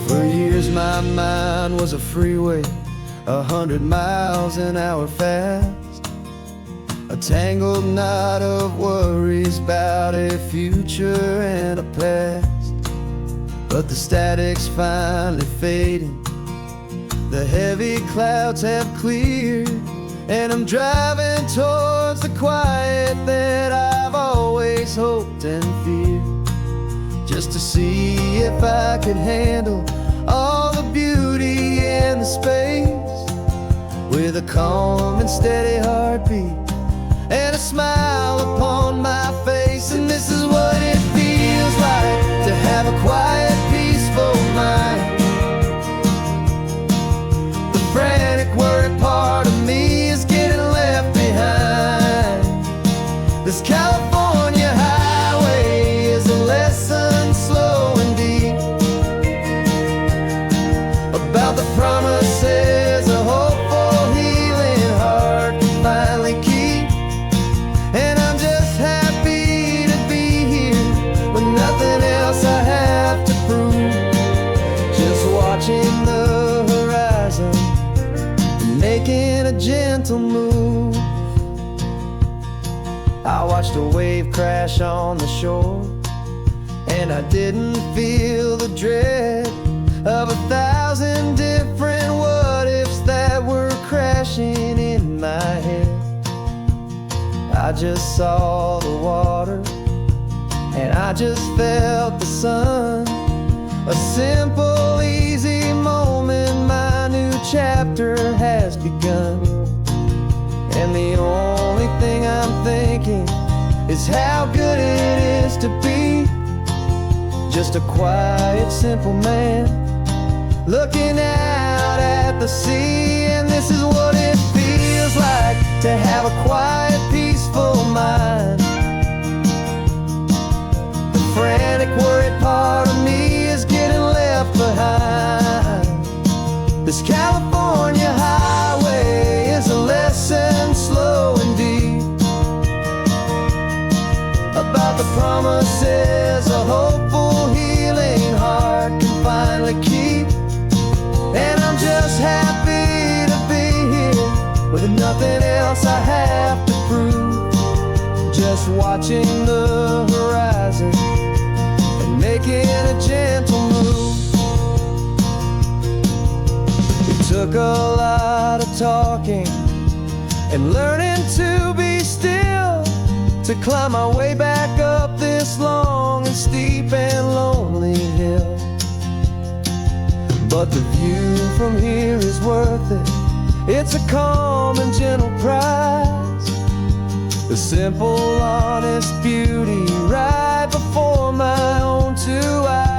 For years my mind was a freeway, 100 miles an hour fast. A tangled knot of worries about a future and a past. But the static's finally fading, the heavy clouds have cleared, and I'm driving towards the quiet that I've always hoped and feared, just to see if I could handle all the beauty in the space, with a calm and steady heartbeat and a smile upon my face. And this is what it feels like to have a quiet, peaceful mind. The frantic, worried part of me is getting left behind. This California highway is a lesson, slow and deep, about the promises a hopeful, healing heart can finally keep. And I'm just happy to be here with nothing else I have to prove, just watching the horizon and making a gentle move. I watched a wave crash on the shore, and I didn't feel the dread of 1,000 different what-ifs that were crashing in my head. I just saw the water, and I just felt the sun. A simple, easy moment, my new chapter has begun. And the only thing I'm thinking is how good it is to be just a quiet, simple man looking out at the sea. And this is what it feels like to have a quiet, peaceful mind. The frantic, worried part of me is getting left behind. This California highway is a lesson, slow and deep, about the promises a hopeful, healing heart can finally keep. And I'm just happy to be here with nothing else I have to prove, just watching the horizon and making a gentle move. It took a lot of talking and learning to be still to climb my way back up this long and steep and lonely hill. But the view from here is worth it. It's a calm and gentle prize, the simple, honest beauty right before my own two eyes.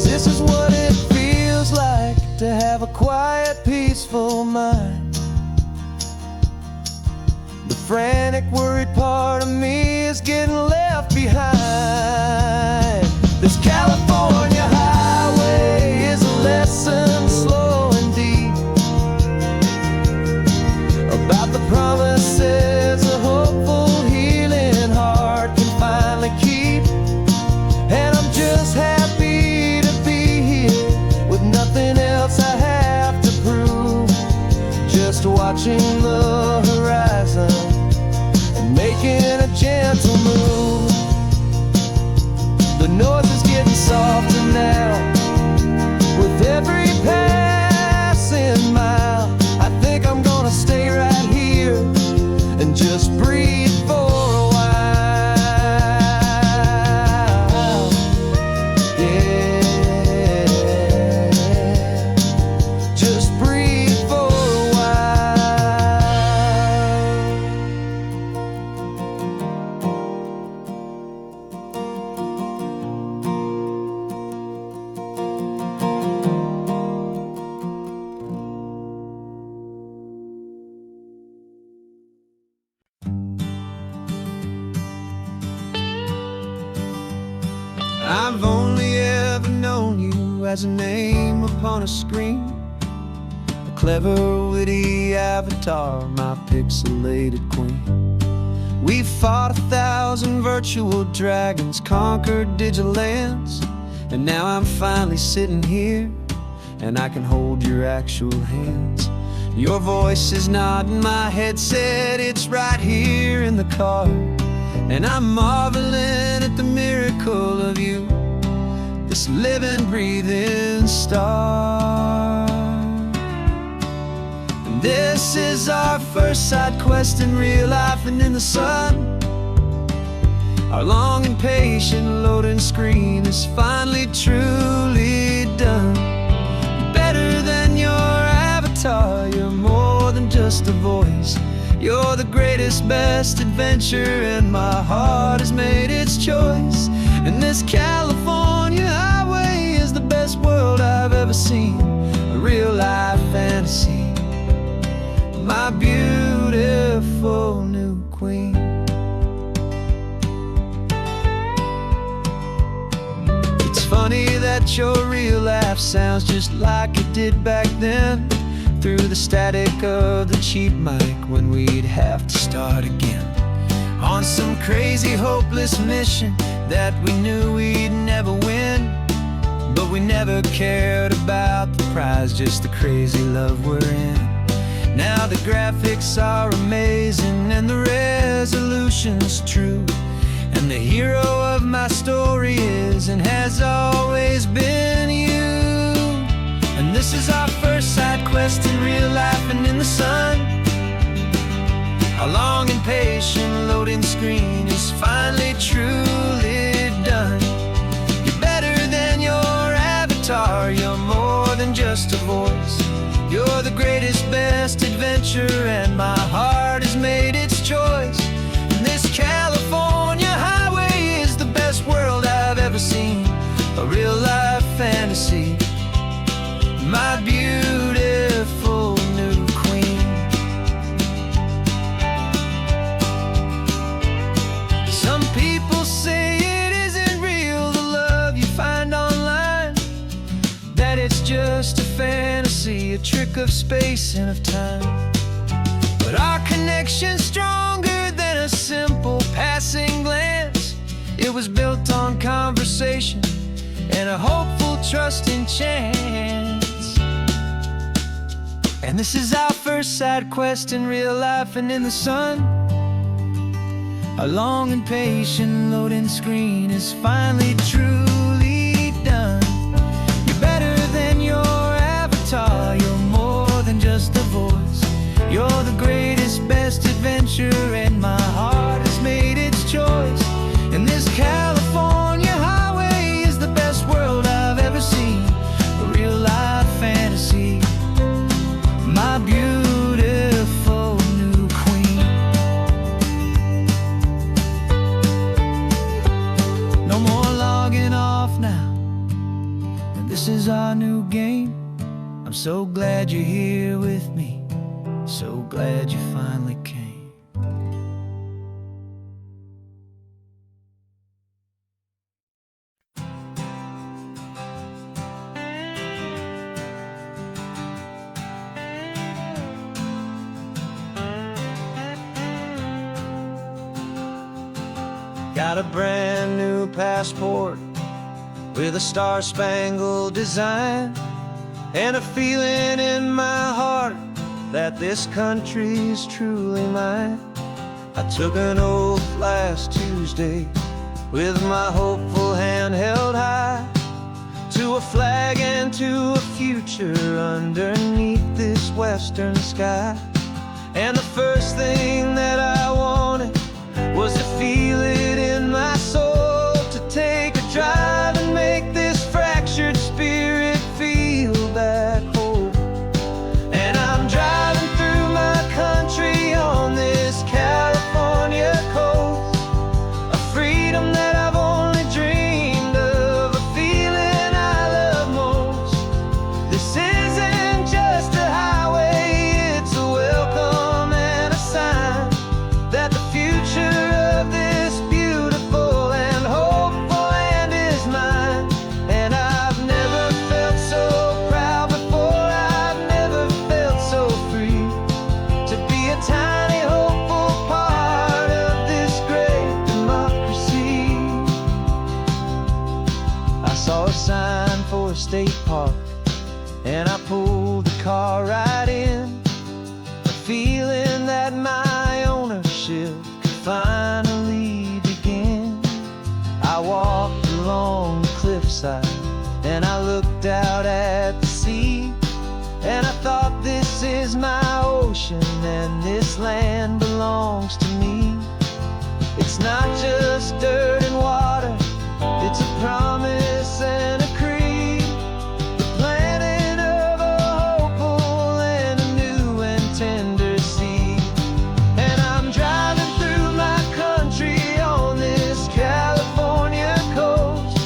This is what it feels like to have a quiet, peaceful mind. The frantic, worried part of me is getting left behind. This California highway is a lesson, slow and deep, about the promises a hopeful, healing heart can finally keep. And I'm just happy to be here with nothing else I have to prove, just watching the horizon and making a gentle move. The noise is getting softer now with every passing mile. I think I'm gonna stay right here and just breathe for a while. Just breathe for a while. I've only ever known you as a name upon a screen, a clever, witty avatar, my pixelated queen. We fought 1,000 virtual dragons, conquered digital lands, and now I'm finally sitting here, and I can hold your actual hands. Your voice is not in my headset, it's right here in the car. And I'm marveling at the miracle of you, this living, breathing star. And this is our first side quest in real life and in the sun. Our long and patient loading screen is finally truly done. Better than your avatar, you're more than just a voice. You're the greatest, best adventure, and my heart has made its choice. And this California highway is the best world I've ever seen, a real life fantasy, my beautiful new queen. It's funny that your real life sounds just like it did back then, through the static of the cheap mic when we'd have to start again, on some crazy hopeless mission that we knew we'd never win. But we never cared about the prize, just the crazy love we're in. Now the graphics are amazing and the resolution's true, and the hero of my story is and has always been you. And this is our first side quest in real life and in the sun. Our long and patient loading screen is finally truly done. You're better than your avatar, you're more than just a voice. You're the greatest, best adventure, and my heart has made its choice. And this California highway is the best world I've ever seen, a real life fantasy, my beautiful new queen. Some people say it isn't real, the love you find online, that it's just a fantasy, a trick of space and of time. But our connection's stronger than a simple passing glance. It was built on conversation and a hopeful, trusting chance. And this is our first side quest in real life and in the sun. Our long and patient loading screen is finally truly done. You're better than your avatar, you're more than just a voice. You're the greatest, best adventure, and my heart has made its choice. And this California highway is the best world I've ever seen, a real life fantasy, my beautiful new queen. No more logging off now, and this is our new game. I'm so glad you're here with me, so glad you finally came. Got a brand new passport with a star-spangled design, and a feeling in my heart that this country's truly mine. I took an oath last Tuesday with my hopeful hand held high, to a flag and to a future underneath this western sky. And the first thing that I wanted was to feel it in my soul, to take a drive and make this fractured spirit feel back home. And I'm driving through my country on this California coast, a freedom that I've only dreamed of, a feeling I love most. This isn't just a highway, it's a welcome and a sign that the future of this beautiful and hopeful land is mine. And I've never felt so proud before, I've never felt so free, to be a tiny hopeful part of this great democracy. I saw a sign for a state park, and I pulled the car right in. countryside, and I looked out at the sea, and I thought, this is my ocean, and this land belongs to me. It's not just dirt and water, it's a promise and a creed, the planting of a hopeful and a new and tender seed. And I'm driving through my country on this California coast,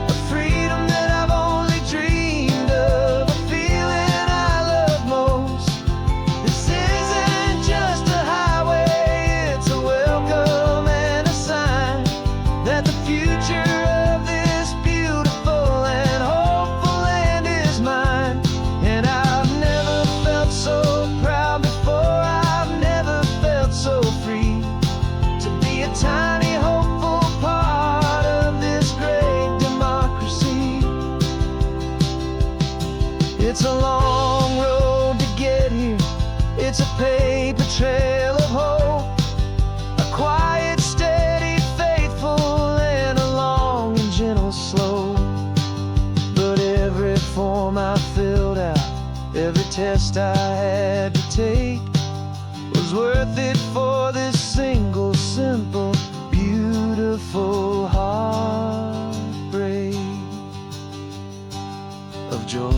a freedom that I've only dreamed of, a feeling I love most. This isn't just a highway, it's a welcome and a sign that the future of this beautiful and hopeful land is mine. And I've never felt so proud before, I've never felt so free to be a tiny hopeful part of this great democracy. It's a long road to get here, it's a paper trail of hope, a quiet, steady, faithful, and a long and gentle slope. But every form I filled out, every test I had to take, was worth it for this single, simple, beautiful heartbreak of joy.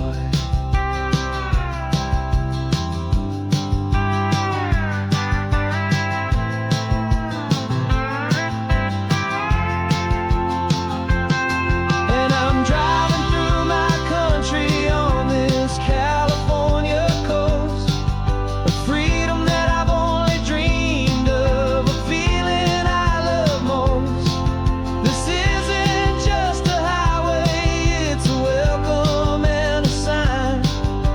And I'm driving through my country on this California coast, a freedom that I've only dreamed of, a feeling I love most. This isn't just a highway, it's a welcome and a sign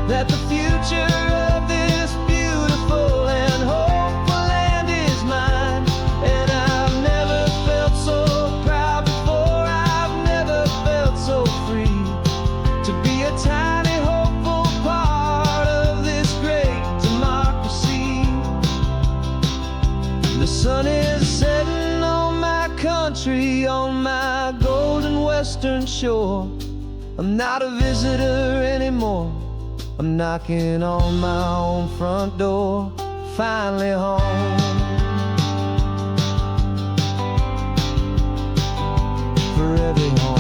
that the future of this beautiful and hopeful land is mine. And I've never felt so proud before, I've never felt so free to be a tiny hopeful part of this great democracy. The sun is setting on my country, on my golden western shore. I'm not a visitor anymore, I'm knocking on my own front door, finally home. For every home.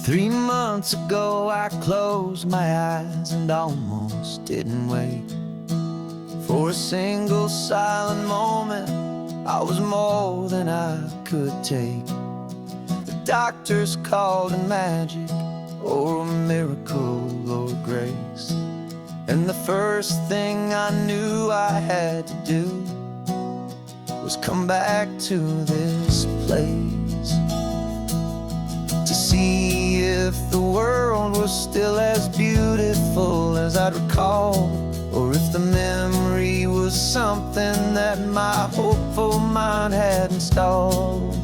Three months ago I closed my eyes and almost didn't wait for a single silent moment. I was more than I could take. The doctors called it magic, or a miracle, or grace. And the first thing I knew I had to do was come back to this place, to see if the world was still as beautiful as I'd recall, or if the memory was something that my hopeful mind had installed.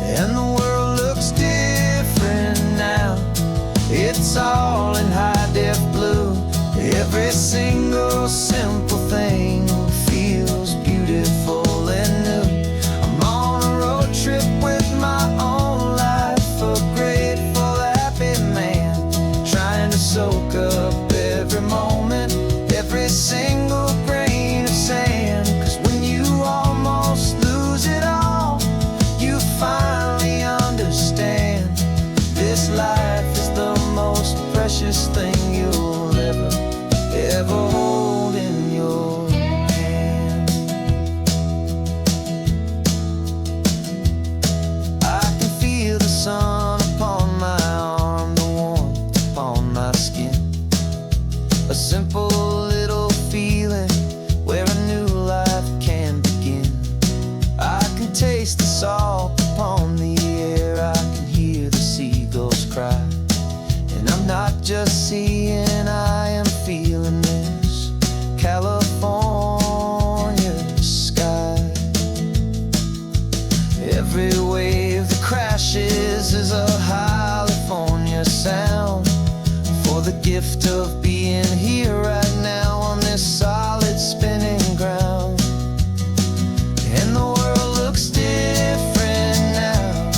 And the world looks different now, it's all in high-def blue. Every single simple thing feels beautiful and new. I'm on a road trip with my own life, a grateful, happy man, trying to soak up every moment, every single grain of sand. 'Cause when you almost lose it all, you finally understand this life is the most precious thing you'll ever hold in your hand. I can feel the sun upon my arm, the warmth upon my skin, a simple little feeling where a new life can begin. I can taste the salt upon the air, I can hear the seagulls cry, and I'm not just seeing, I am feeling it. gift of being here right now on this solid spinning ground. And the world looks different now.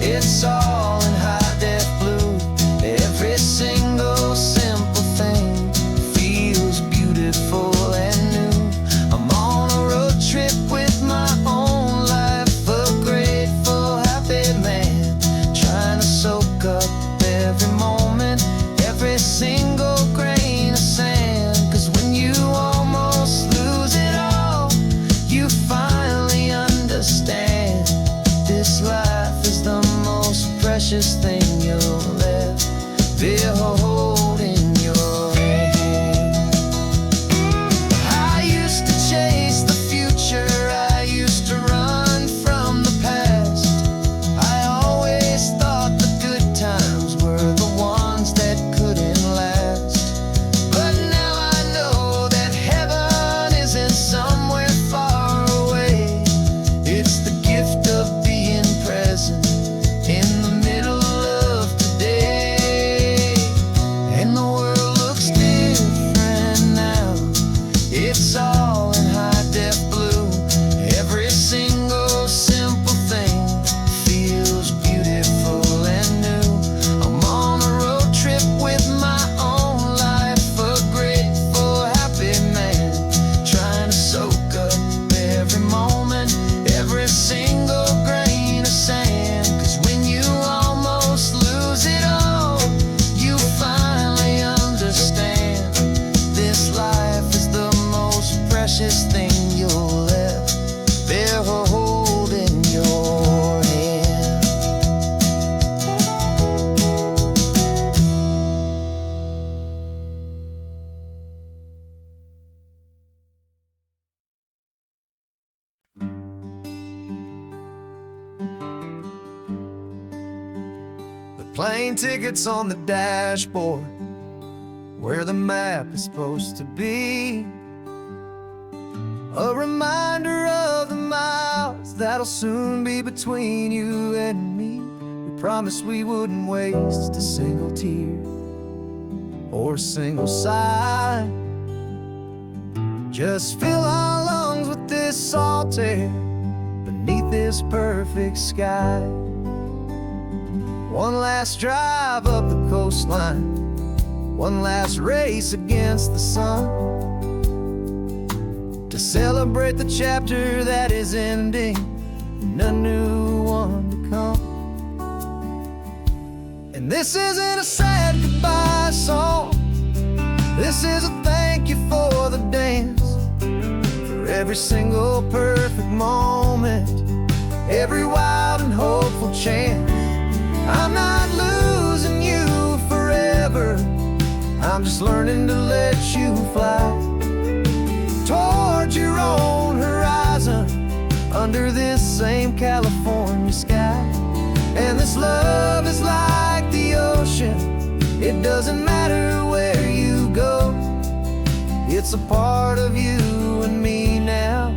It's all in high-def blue. Every single simple thing feels beautiful and new. I'm on a road trip with my own life, a grateful, happy man, trying to soak up every moment, every single grain of sand. 'Cause when you almost lose it all, you finally understand this life is the most precious thing you'll ever hold in your hand. I used to chase the future, I used to run from the past. I always thought the good times were the ones that couldn't last. But now I know that heaven isn't somewhere far away. It's the gift of being present in the middle of today. And the world looks different now. It's all in high-def blue. Every single simple thing feels beautiful and new. I'm on a road trip with my own life, a grateful, happy man, trying to soak up every moment, every single grain of sand. 'Cause when you almost lose it all, you finally understand this life is the most precious thing you'll ever hold in your hand. The plane tickets on the dashboard, where the map is supposed to be. A reminder of the miles that'll soon be between you and me. We promised we wouldn't waste a single tear or a single sigh. Just fill our lungs with this salt air beneath this perfect sky. One last drive up the coastline, one last race against the sun, to celebrate the chapter that is ending and a new one to come. And this isn't a sad goodbye song, this is a thank you for the dance, for every single perfect moment, every wild and hopeful chance. I'm not losing you forever, I'm just learning to let you fly towards your own horizon, under this same California sky. And this love is like the ocean, it doesn't matter where you go, it's a part of you and me now,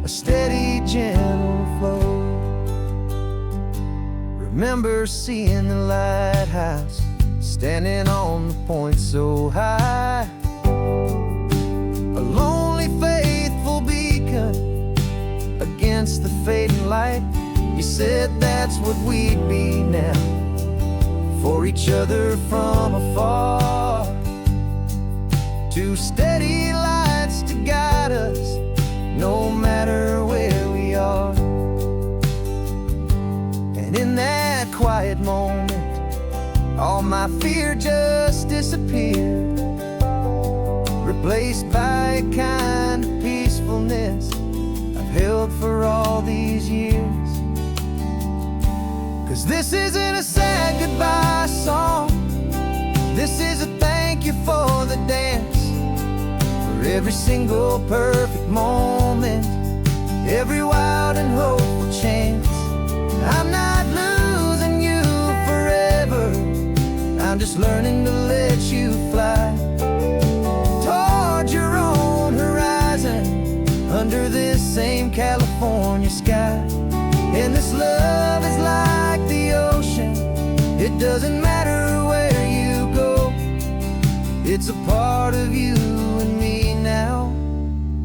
a steady, gentle flow. Remember seeing the lighthouse, standing on the point so high, a lonely, faithful beacon against the fading light. You said that's what we'd be now, for each other from afar. Two steady lights to guide us, no matter where we are. And in that quiet moment, all my fear just disappeared, replaced by a kind of peacefulness I've held for all these years. 'Cause this isn't a sad goodbye song, this is a thank you for the dance, for every single perfect moment, every wild and hopeful chance. I'm not losing you forever, I'm just learning to let you fly towards your own horizon, under this same California sky. And this love is like the ocean, it doesn't matter where you go, It's a part of you and me now,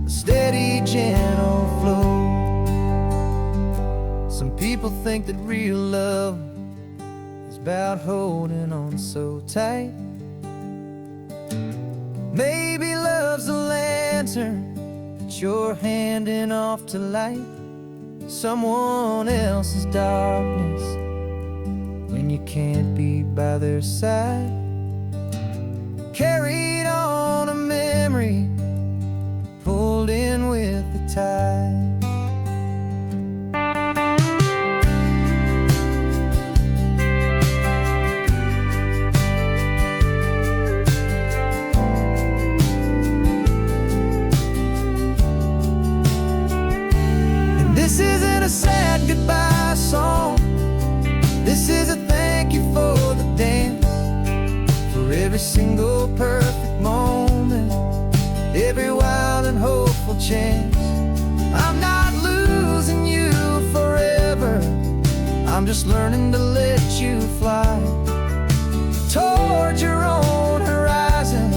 a steady, gentle flow. Some people think that real love is about holding on so tight. Maybe love's a lantern that you're handing off to light someone else's darkness when you can't be by their side. Carried on a memory, pulled in with the tide. This isn't a sad goodbye song. This is a thank you for the dance, for every single perfect moment, every wild and hopeful chance. I'm not losing you forever, I'm just learning to let you fly toward your own horizon,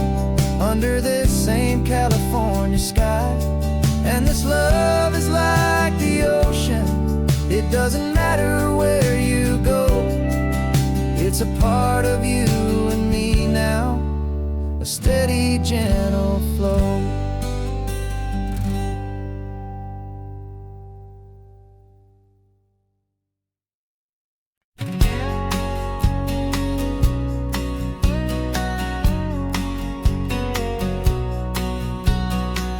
under this same California sky. And this love is like the ocean, it doesn't matter where you go. It's a part of you and me now, a steady, gentle flow.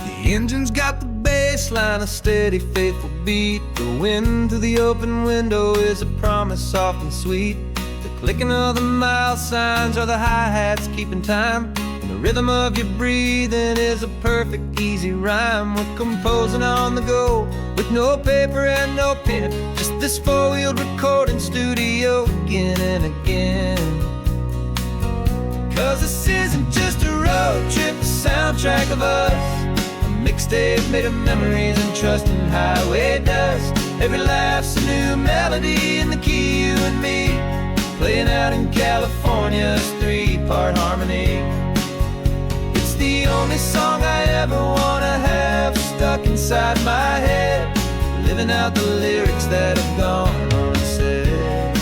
The engine's got the baseline, a steady, faithful beat. The wind through the open window is a promise soft and sweet. The clicking of the mile signs are the hi-hats keeping time, and the rhythm of your breathing is a perfect, easy rhyme. We're composing on the go, with no paper and no pen, just this four-wheeled recording studio again and again. 'Cause this isn't just a road trip, the soundtrack of us, mixtape made of memories and trust in highway dust. Every laugh's a new melody in the key, you and me, playing out in California's three-part harmony. It's the only song I ever wanna have stuck inside my head, living out the lyrics that have gone unsaid.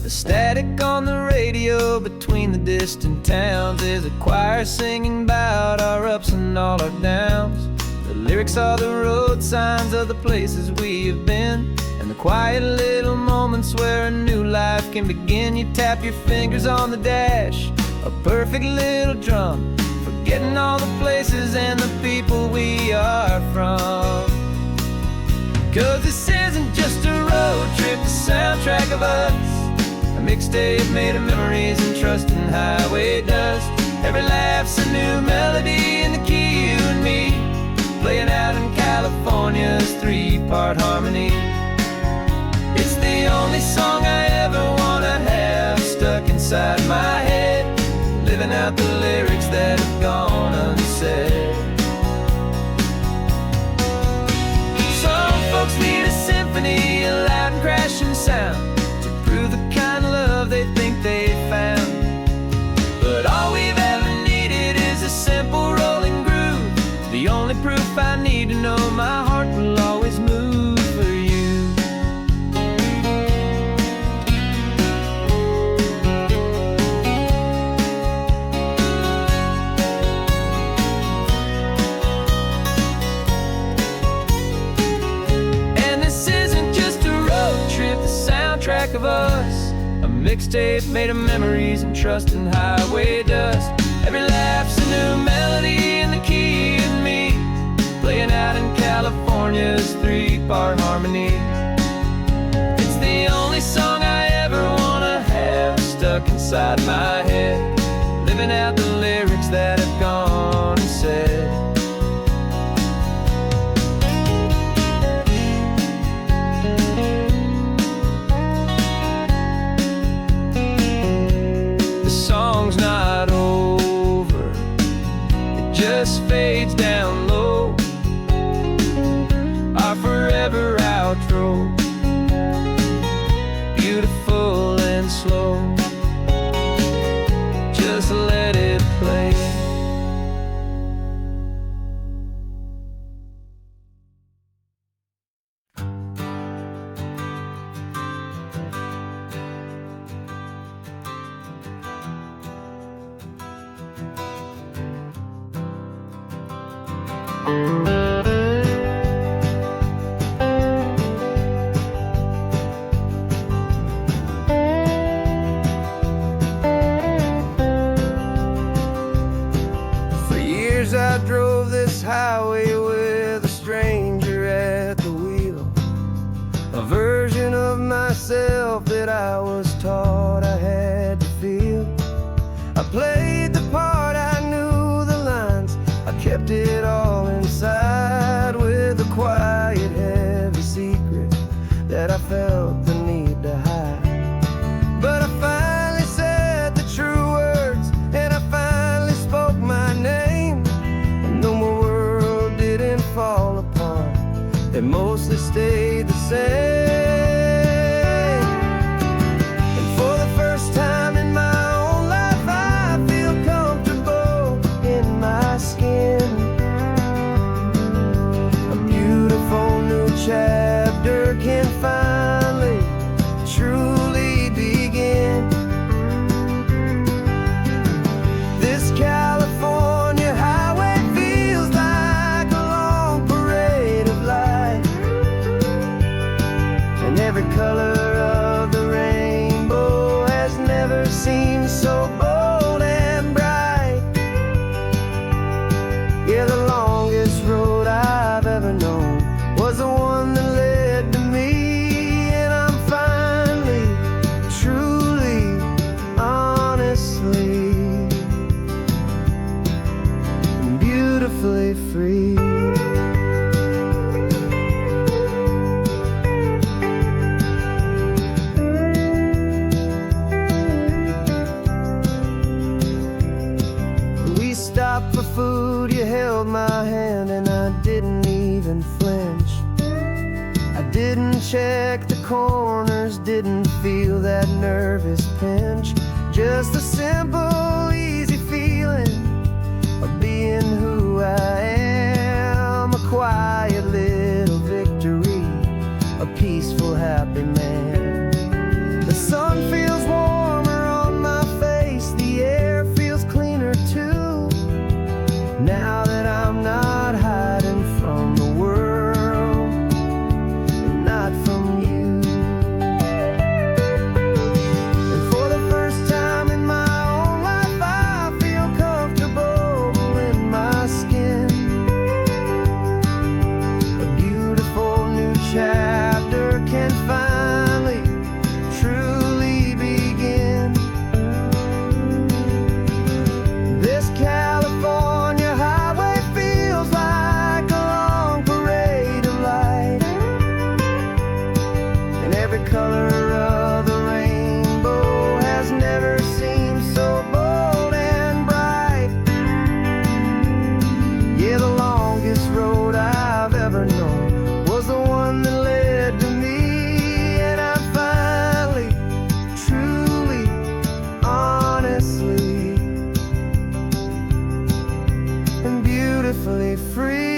The static on the radio between the distant towns is a choir singing about our ups and all our downs. The lyrics are the road signs of the places we have been, and the quiet little moments where a new life can begin. You tap your fingers on the dash, a perfect little drum, forgetting all the places and the people we are from. 'Cause this isn't just a road trip, the soundtrack of us, a mixtape made of memories and trust in highway dust. Every laugh's a new melody in the key, you and me, playing out in California's three-part harmony. It's the only song I ever wanna have stuck inside my head, living out the lyrics that have gone unsaid. Some folks need a symphony, a loud and crashing sound, to prove the kind of love they think they found. But all we've ever needed is a simple rolling groove, the only proof I need to know my heart will always move for you. And this isn't just a road trip, the soundtrack of us, a mixtape made of memories and trust in highway dust. Every laugh's a new melody in the key, you and me, playing out in California's three-part harmony. It's the only song I ever wanna have stuck inside my head, living out the lyrics that have gone unsaid. The song's not over, it just fades down low, our forever outro, beautiful and slow. I drove this highway with a stranger at the wheel, a version of myself that I was taught I had to feel. I played the part, I knew the lines, I kept it all inside with a quiet, heavy secret that I felt the need to hide. But I finally said the true words, and I finally spoke my name. Fall apart, it mostly stayed the same. And for the first time in my own life, I feel comfortable in my skin. A beautiful new chapter can finally, truly begin. This California highway feels like a long parade of light, and every color of the rainbow has never seemed so bold and bright. Yeah, the longest road I've ever known was the one that led to me, and I'm finally, truly, honestly, beautifully free. We stopped for food, you held my hand, and I didn't even flinch. I didn't check the corners, didn't feel that nervous pinch. Just a simple, easy feeling of being who I am. A quiet little victory, a peaceful, happy man. The sun feels warmer on my face, the air feels cleaner too, now that I'm not hiding from the world, and not from you. And for the first time in my own life, I feel comfortable in my skin. A beautiful new chapter can finally, truly begin. This California highway feels like a long parade of light, and every color of the rainbow has never seemed so bold and bright. Yeah, the longest road I've ever known was the one that led to me, and I'm finally, truly, honestly, and beautifully free.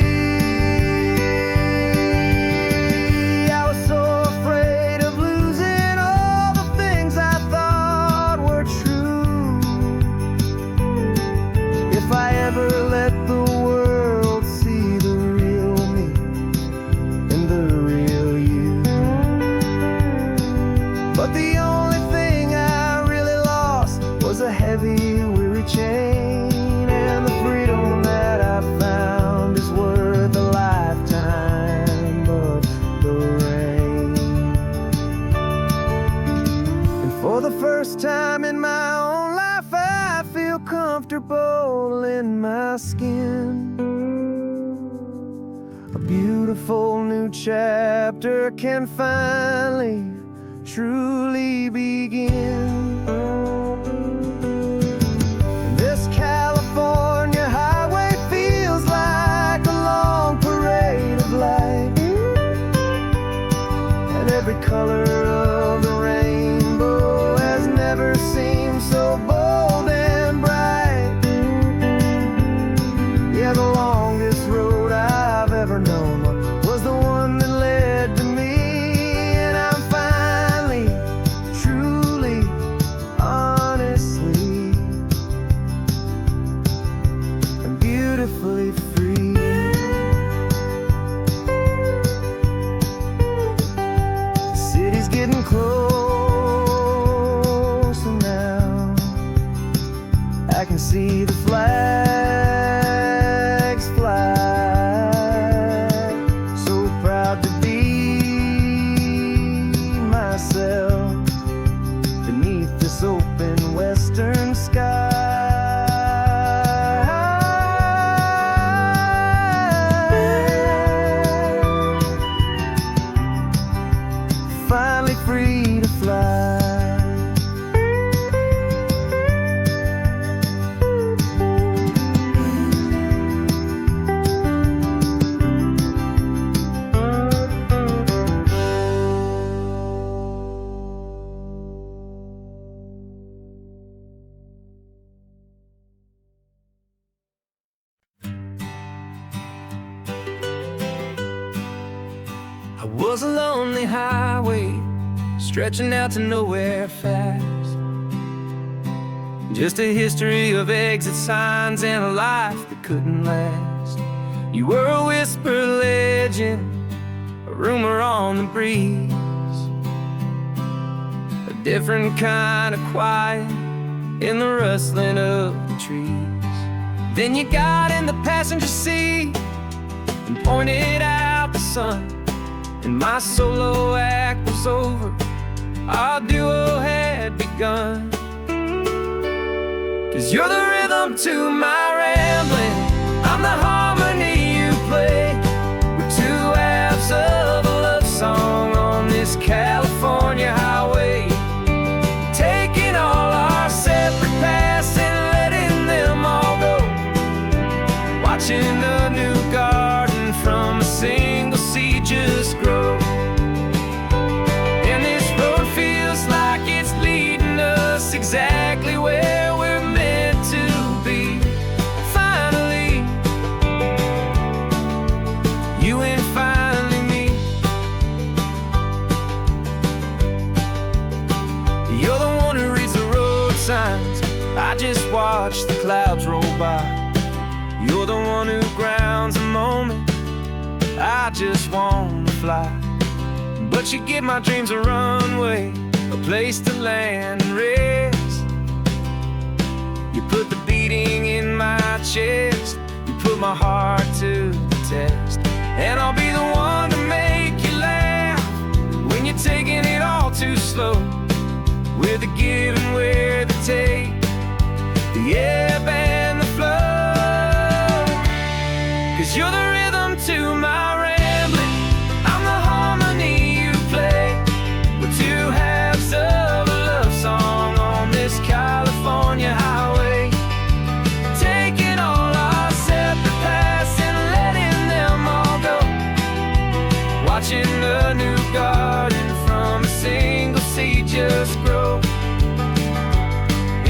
I was so afraid of losing all the things I thought were true. If I ever let the world see the real me and the real you. But the only thing I really lost was a heavy, weary chain, and the freedom that I found is worth a lifetime of the rain. And for the first time in my own life, I feel comfortable in my skin. A beautiful new chapter can finally, truly begin. This California highway feels like a long parade of light, and every color of the rainbow has never seemed so bold and bright. Yeah, the longest road I've ever known was the one that led to me, and I'm finally, truly, see the flags fly. So proud to be myself beneath this open western sky. Finally free to fly. I was a lonely highway stretching out to nowhere fast. Just a history of exit signs and a life that couldn't last. You were a whisper legend, a rumor on the breeze, a different kind of quiet in the rustling of the trees. Then you got in the passenger seat and pointed out the sun, and my solo act was over, our duo had begun. 'Cause you're the rhythm to my rambling, I'm the harmony you play. We're two halves of a love song on this California highway, taking all our separate paths and letting them all go, watching a new garden from a single seed just grow. And this road feels like it's leading us exactly where we're meant to be. Finally, you and finally me. You're the one who reads the road signs, I just watch the clouds roll by. You're the one who grounds a moment, I just wanna fly. But you give my dreams a runway, a place to land and rest. You put the beating in my chest, you put my heart to the test. And I'll be the one to make you laugh when you're taking it all too slow. We're the give and we're the take, the ebb and the flow. 'Cause you're the rhythm to my rambling, I'm the harmony you play. We're two halves of a love song on this California highway, taking all our separate paths and letting them all go, watching a new garden from a single seed just grow.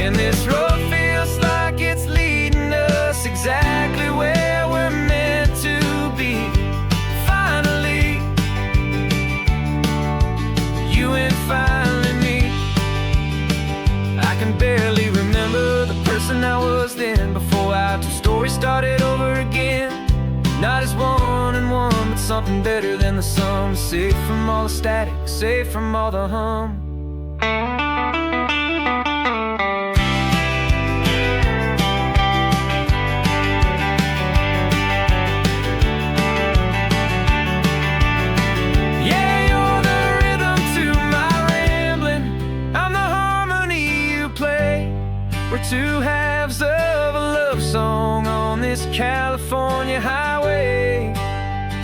And this road feels like it's leading us exactly where we're meant to be. Finally, you and finally me. I can barely remember the person I was then, before our two stories started over again. Not as one and one, but something better than the sum. Safe from all the static, safe from all the hum. We're two halves of a love song on this California highway,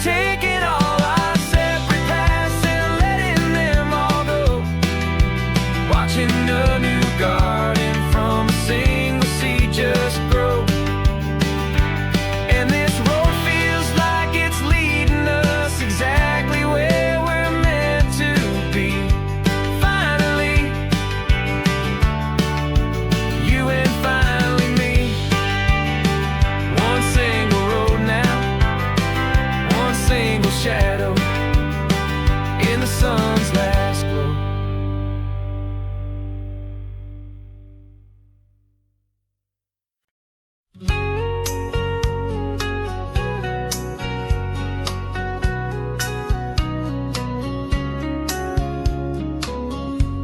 taking all our separate paths and letting them all go, watching a new garden from a single seed just grow. And this road feels like it's leading us exactly where we're meant to be. Finally, you and finally me. One single road now, one single shadow in the sun's last glow.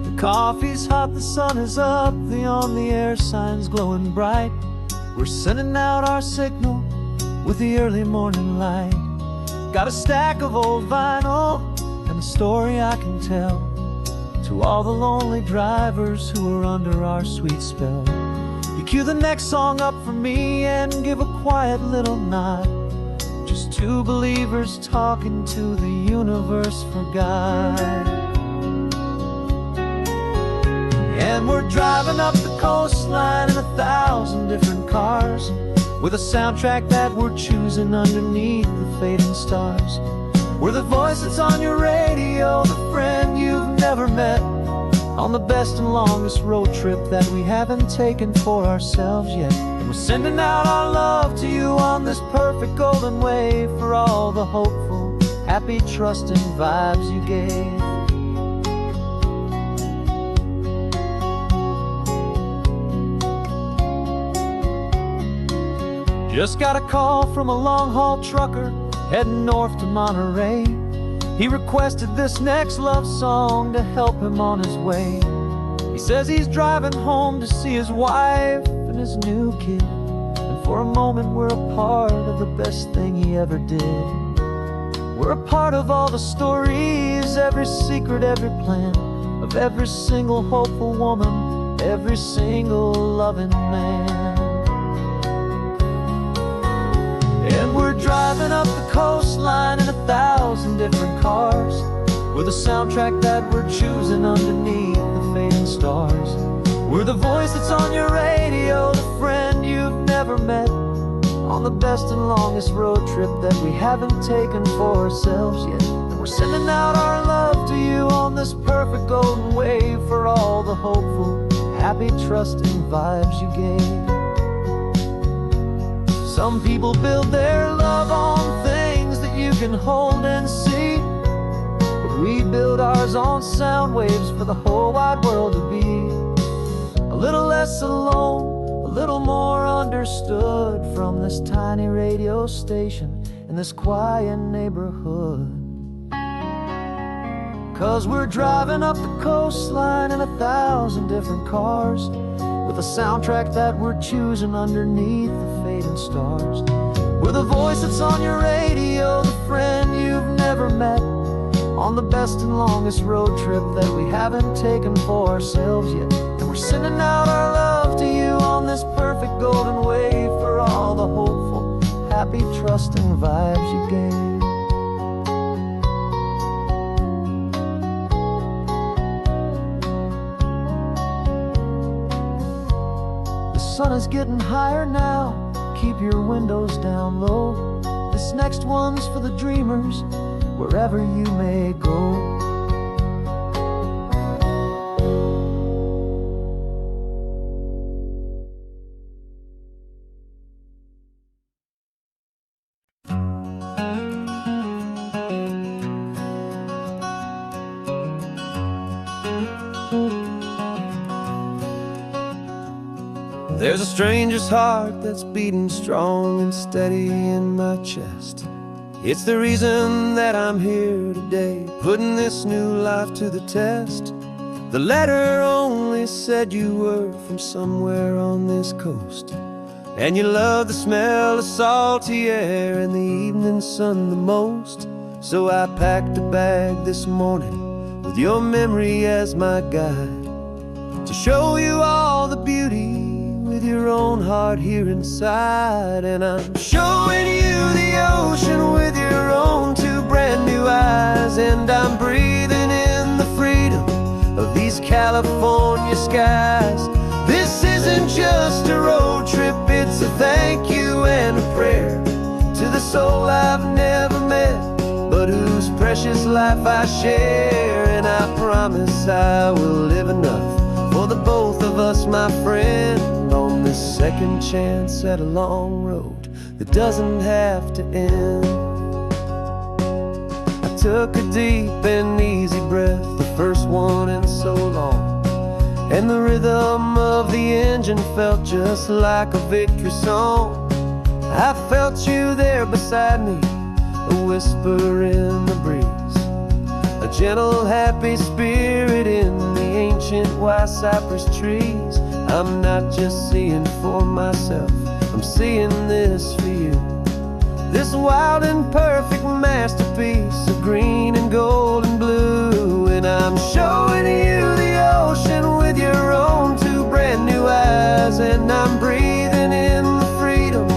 The coffee's hot, the sun is up, the on the air sign's glowing bright. We're sending out our signal with the early morning light. Got a stack of old vinyl and a story I can tell to all the lonely drivers who are under our sweet spell. You cue the next song up for me and give a quiet little nod. Just two believers talking to the universe for God. And we're driving up the coastline in 1,000 different cars, with a soundtrack that we're choosing underneath the fading stars. We're the voice that's on your radio, the friend you've never met, on the best and longest road trip that we haven't taken for ourselves yet. And we're sending out our love to you on this perfect golden wave for all the hopeful, happy, trusting vibes you gave. Just got a call from a long-haul trucker heading north to Monterey. He requested this next love song to help him on his way. He says he's driving home to see his wife and his new kid, and for a moment we're a part of the best thing he ever did. We're a part of all the stories, every secret, every plan, of every single hopeful woman, every single loving man. And we're driving up the coastline in 1,000 different cars, with a soundtrack that we're choosing underneath the fading stars. We're the voice that's on your radio, the friend you've never met, on the best and longest road trip that we haven't taken for ourselves yet. And we're sending out our love to you on this perfect golden wave for all the hopeful, happy, trusting vibes you gave. Some people build their love on things that you can hold and see, but we build ours on sound waves for the whole wide world to be a little less alone, a little more understood from this tiny radio station in this quiet neighborhood. 'Cause we're driving up the coastline in 1,000 different cars, with a soundtrack that we're choosing underneath the fading stars. We're the voice that's on your radio, the friend you've never met, on the best and longest road trip that we haven't taken for ourselves yet. And we're sending out our love to you on this perfect golden wave for all the hopeful, happy, trusting vibes you gave. The sun is getting higher now, keep your windows down low. This next one's for the dreamers, wherever you may go. There's a stranger's heart that's beating strong and steady in my chest. It's the reason that I'm here today, putting this new life to the test. The letter only said you were from somewhere on this coast, and you love the smell of salty air and the evening sun the most. So I packed a bag this morning with your memory as my guide, to show you all the beauty with your own heart here inside. And I'm showing you the ocean with your own two brand new eyes, and I'm breathing in the freedom of these California skies. This isn't just a road trip, it's a thank you and a prayer to the soul I've never met, but whose precious life I share. And I promise I will live enough for the both of us, my friend, on this second chance at a long road that doesn't have to end. I took a deep and easy breath, the first one in so long, and the rhythm of the engine felt just like a victory song. I felt you there beside me, a whisper in the breeze, a gentle, happy spirit in the ancient white cypress trees. I'm not just seeing for myself, I'm seeing this for you. This wild and perfect masterpiece of green and gold and blue. And I'm showing you the ocean with your own two brand new eyes. And I'm breathing in the freedom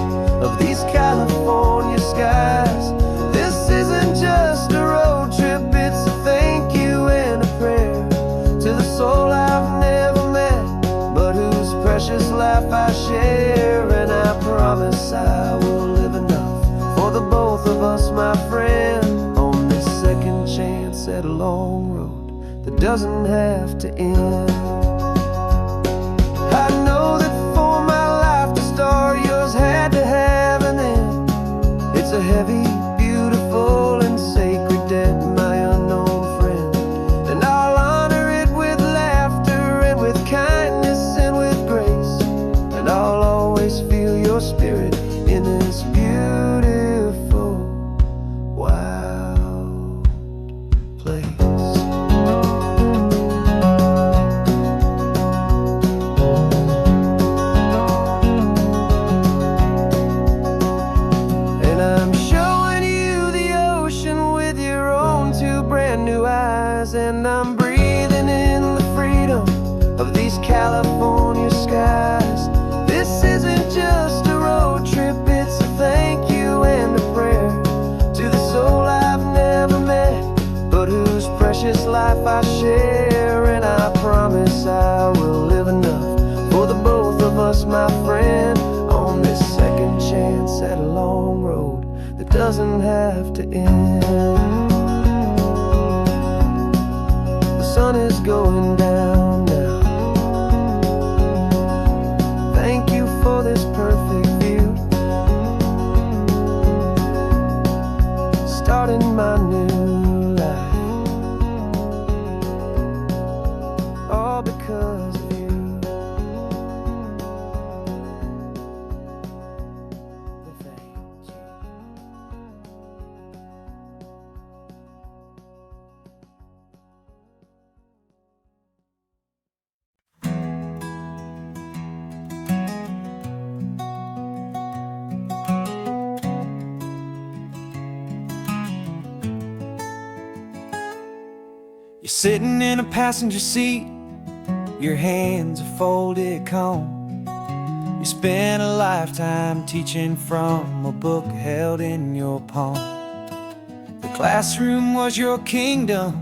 of these California skies. This isn't just a road trip, it's a thank you and a prayer to the soul I've never met, but whose precious life I share. And I promise I will live enough for the both of us, my friend, on this second chance at a long road that doesn't have to end. I know that for my life to start, yours had to have an end. It's a heavy, beautiful, and sacred debt, my unknown friend. And I'll honor it with laughter and with kindness and with grace. And I'll always feel your spirit in this beautiful, wild place. And I'm showing you the ocean with your own two brand new eyes. And I'm breathing in the freedom of these California skies. This isn't just a road trip, it's a thank you and a prayer to the soul I've never met, but whose precious life I share. And I promise I will live enough for the both of us, my friend, on this second chance at a long road that doesn't have to end. The sun is going down now. Thank you for this perfect view, starting my new life, all because of you. Thank you. You're sitting in a passenger seat, your hands are folded calm. You spent a lifetime teaching from a book held in your palm. The classroom was your kingdom,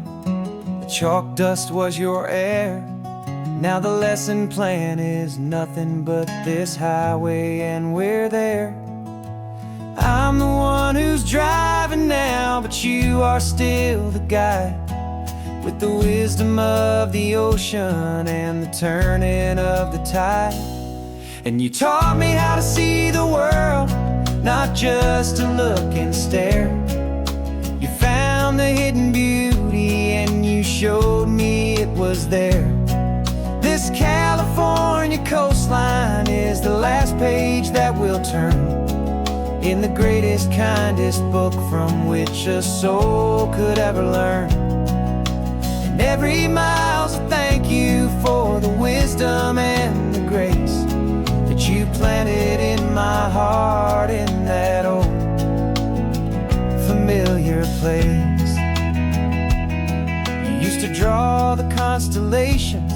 the chalk dust was your air. Now the lesson plan is nothing but this highway, and we're there. I'm the one who's driving now, but you are still the guide, with the wisdom of the ocean and the turning of the tide. And you taught me how to see the world, not just to look and stare. You found the hidden beauty and you showed me it was there. This California coastline is the last page that we'll turn in the greatest, kindest book from which a soul could ever learn. And every mile's a thank you for the wisdom and the grace that you planted in my heart in that old familiar place. You used to draw the constellations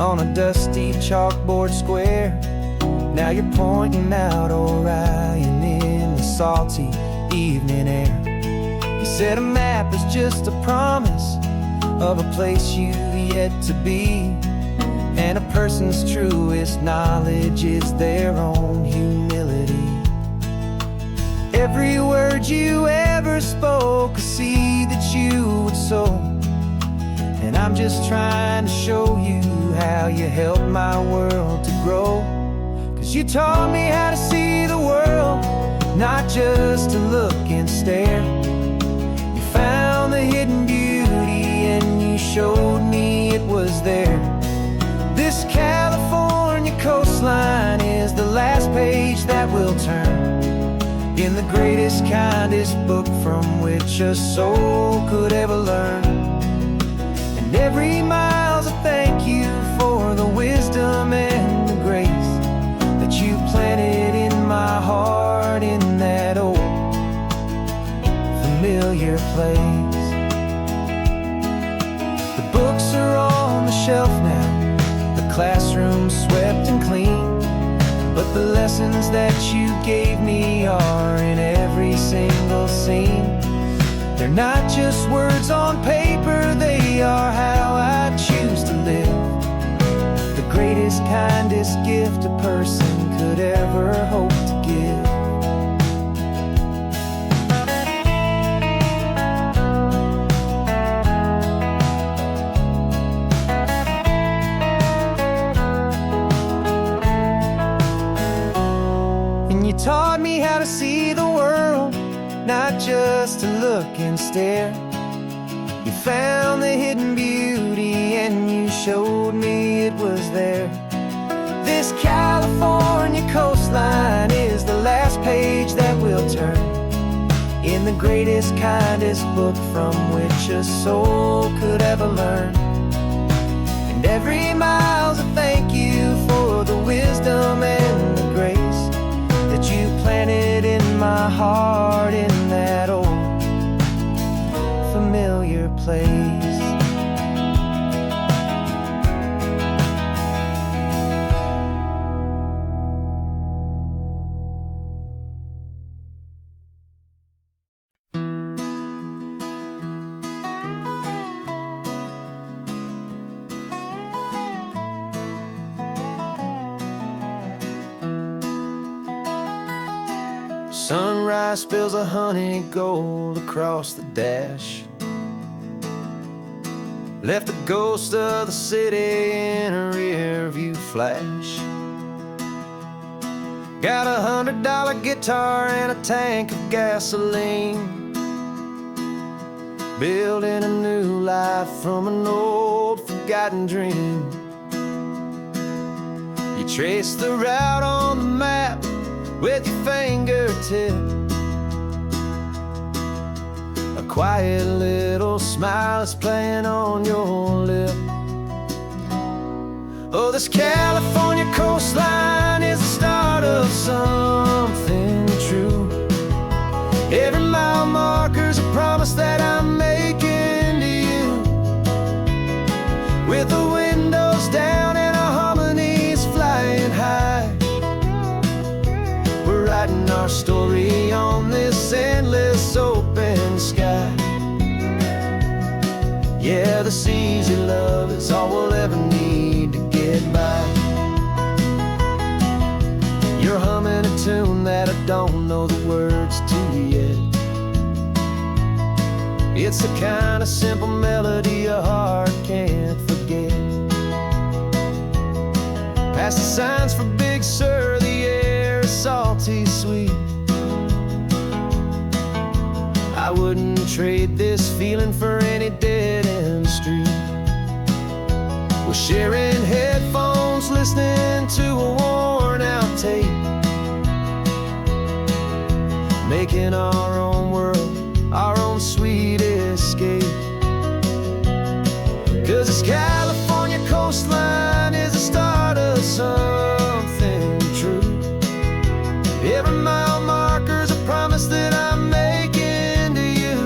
on a dusty chalkboard square. Now you're pointing out Orion in the salty evening air. You said a map is just a promise of a place you've yet to be, and a person's truest knowledge is their own humility. Every word you ever spoke, a seed that you would sow, and I'm just trying to show you how you helped my world to grow. 'Cause you taught me how to see the world, not just to look and stare. You found the hidden beauty and you showed me it was there. This California coastline is the last page that we'll turn in the greatest, kindest book from which a soul could ever learn. And every mile's a thank you for the wisdom and the grace that you planted in my classroom swept and clean, but the lessons that you gave me are in every single scene. They're not just words on paper, they are how I choose to live. The greatest, kindest gift a person could ever hope to give. And you taught me how to see the world, not just to look and stare. You found the hidden beauty and you showed me it was there. This California coastline is the last page that we'll turn in the greatest, kindest book from which a soul could ever learn. And every mile's a thank you for the wisdom and the grace that you planted in my heart in that old familiar place. Sunrise spills a honey gold across the dash, left the ghost of the city in a rear view flash. Got a $100 guitar and a tank of gasoline, building a new life from an old forgotten dream. You trace the route on the map with your fingertip, a quiet little smile is playing on your lip. Oh, this California coastline is the start of something true. Every mile marker's a promise that I'm making to you, with the windows down and our harmonies flying high. We're writing our story on this endless open sky. Yeah, this easy love is all we'll ever need to get by. You're humming a tune that I don't know the words to yet. It's the kind of simple melody a heart can't forget. Past the signs for Big Sur, the air is salty sweet. I wouldn't trade this feeling for any dead-end street. We're sharing headphones, listening to a worn-out tape, making our own world, our own sweet escape. 'Cause this California coastline is the start of something true. Every mile marker's a promise that I'm making to you,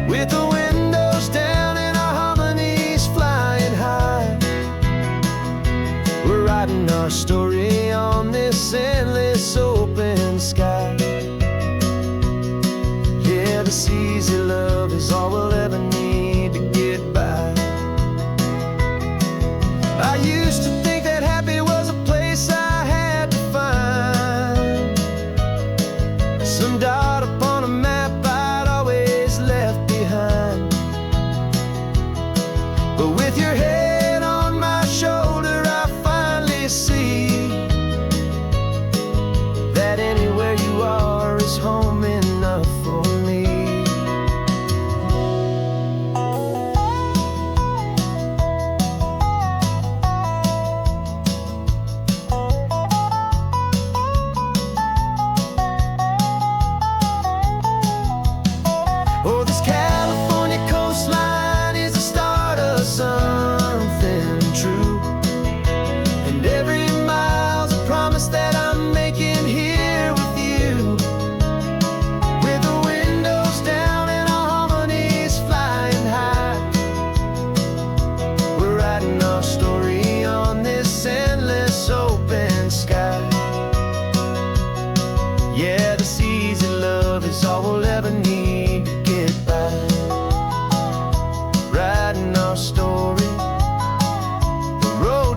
with the windows down and our harmonies flying high. We're writing our story on this endless open sky. Yeah, this easy love is all we'll ever need to get by. I used to think that happy was a place I had to find, some dot upon a map I'd always left behind. But with your head on my shoulder, I finally see that anywhere you are,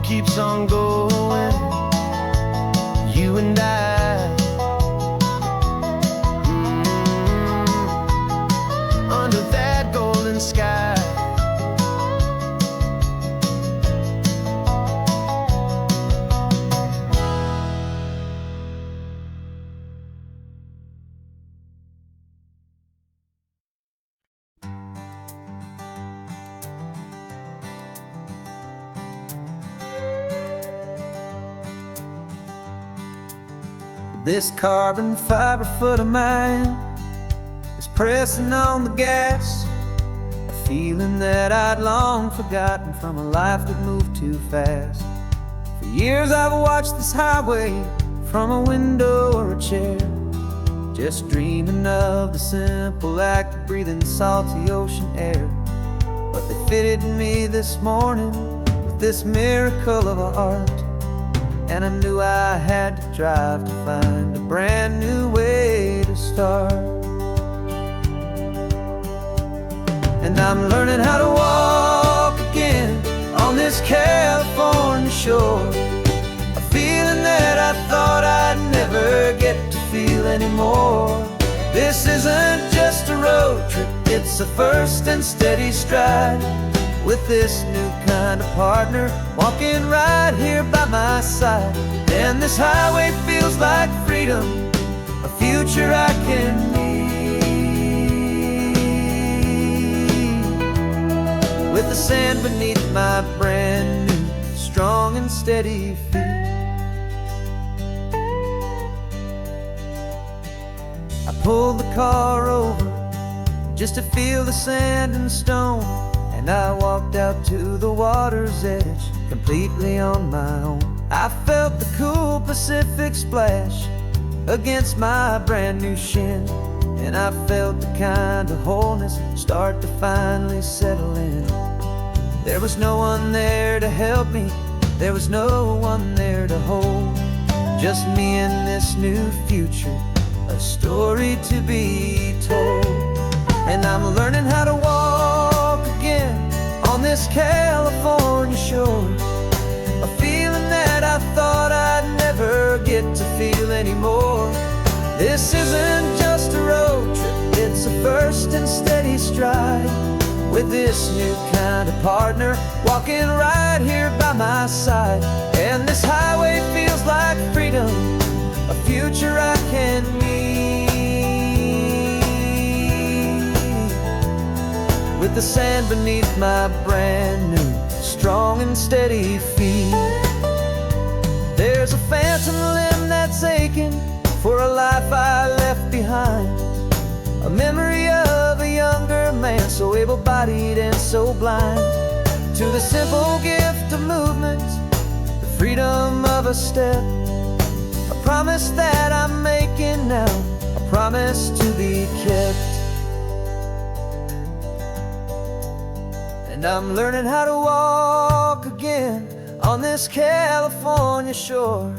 keeps on going, you and I, under that golden sky. This carbon fiber foot of mine is pressing on the gas, a feeling that I'd long forgotten from a life that moved too fast. For years I've watched this highway from a window or a chair, just dreaming of the simple act of breathing salty ocean air. But they fitted me this morning with this miracle of art, and I knew I had to drive to find a brand new way to start. And I'm learning how to walk again on this California shore, a feeling that I thought I'd never get to feel anymore. This isn't just a road trip, it's a first and steady stride, with this new kind of partner walking right here by my side. And this highway feels like freedom, a future I can need, with the sand beneath my brand new strong and steady feet. I pulled the car over just to feel the sand and stone, and I walked out to the water's edge, completely on my own. I felt the cool Pacific splash against my brand new shin, and I felt the kind of wholeness start to finally settle in. There was no one there to help me, there was no one there to hold, just me and this new future, a story to be told. And I'm learning how to walk again on this California shore, a feeling that I thought I'd never get to feel anymore. This isn't just a road trip, it's a first and steady stride, with this new kind of partner walking right here by my side. And this highway feels like freedom, a future I can need, with the sand beneath my brand new strong and steady feet. There's a phantom limb that's aching for a life I left behind, a memory of a younger man, so able-bodied and so blind, to the simple gift of movement, the freedom of a step, a promise that I'm making now, a promise to be kept. And I'm learning how to walk again on this California shore,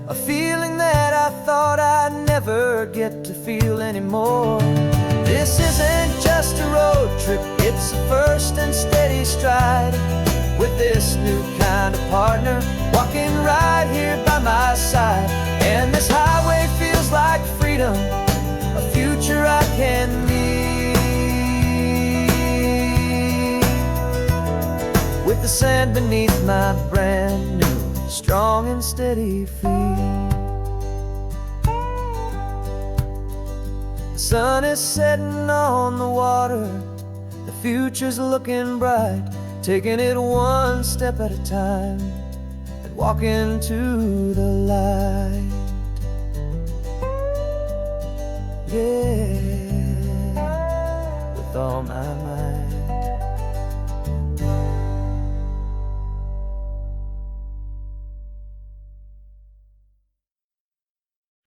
a feeling that I thought I'd never get to feel anymore. This isn't just a road trip, it's a first and steady stride, with this new kind of partner walking right here by my side. And this highway feels like freedom, a future I can need, with the sand beneath my brand new strong and steady feet. The sun is setting on the water, the future's looking bright, taking it one step at a time and walking to the light. Yeah, with all my might.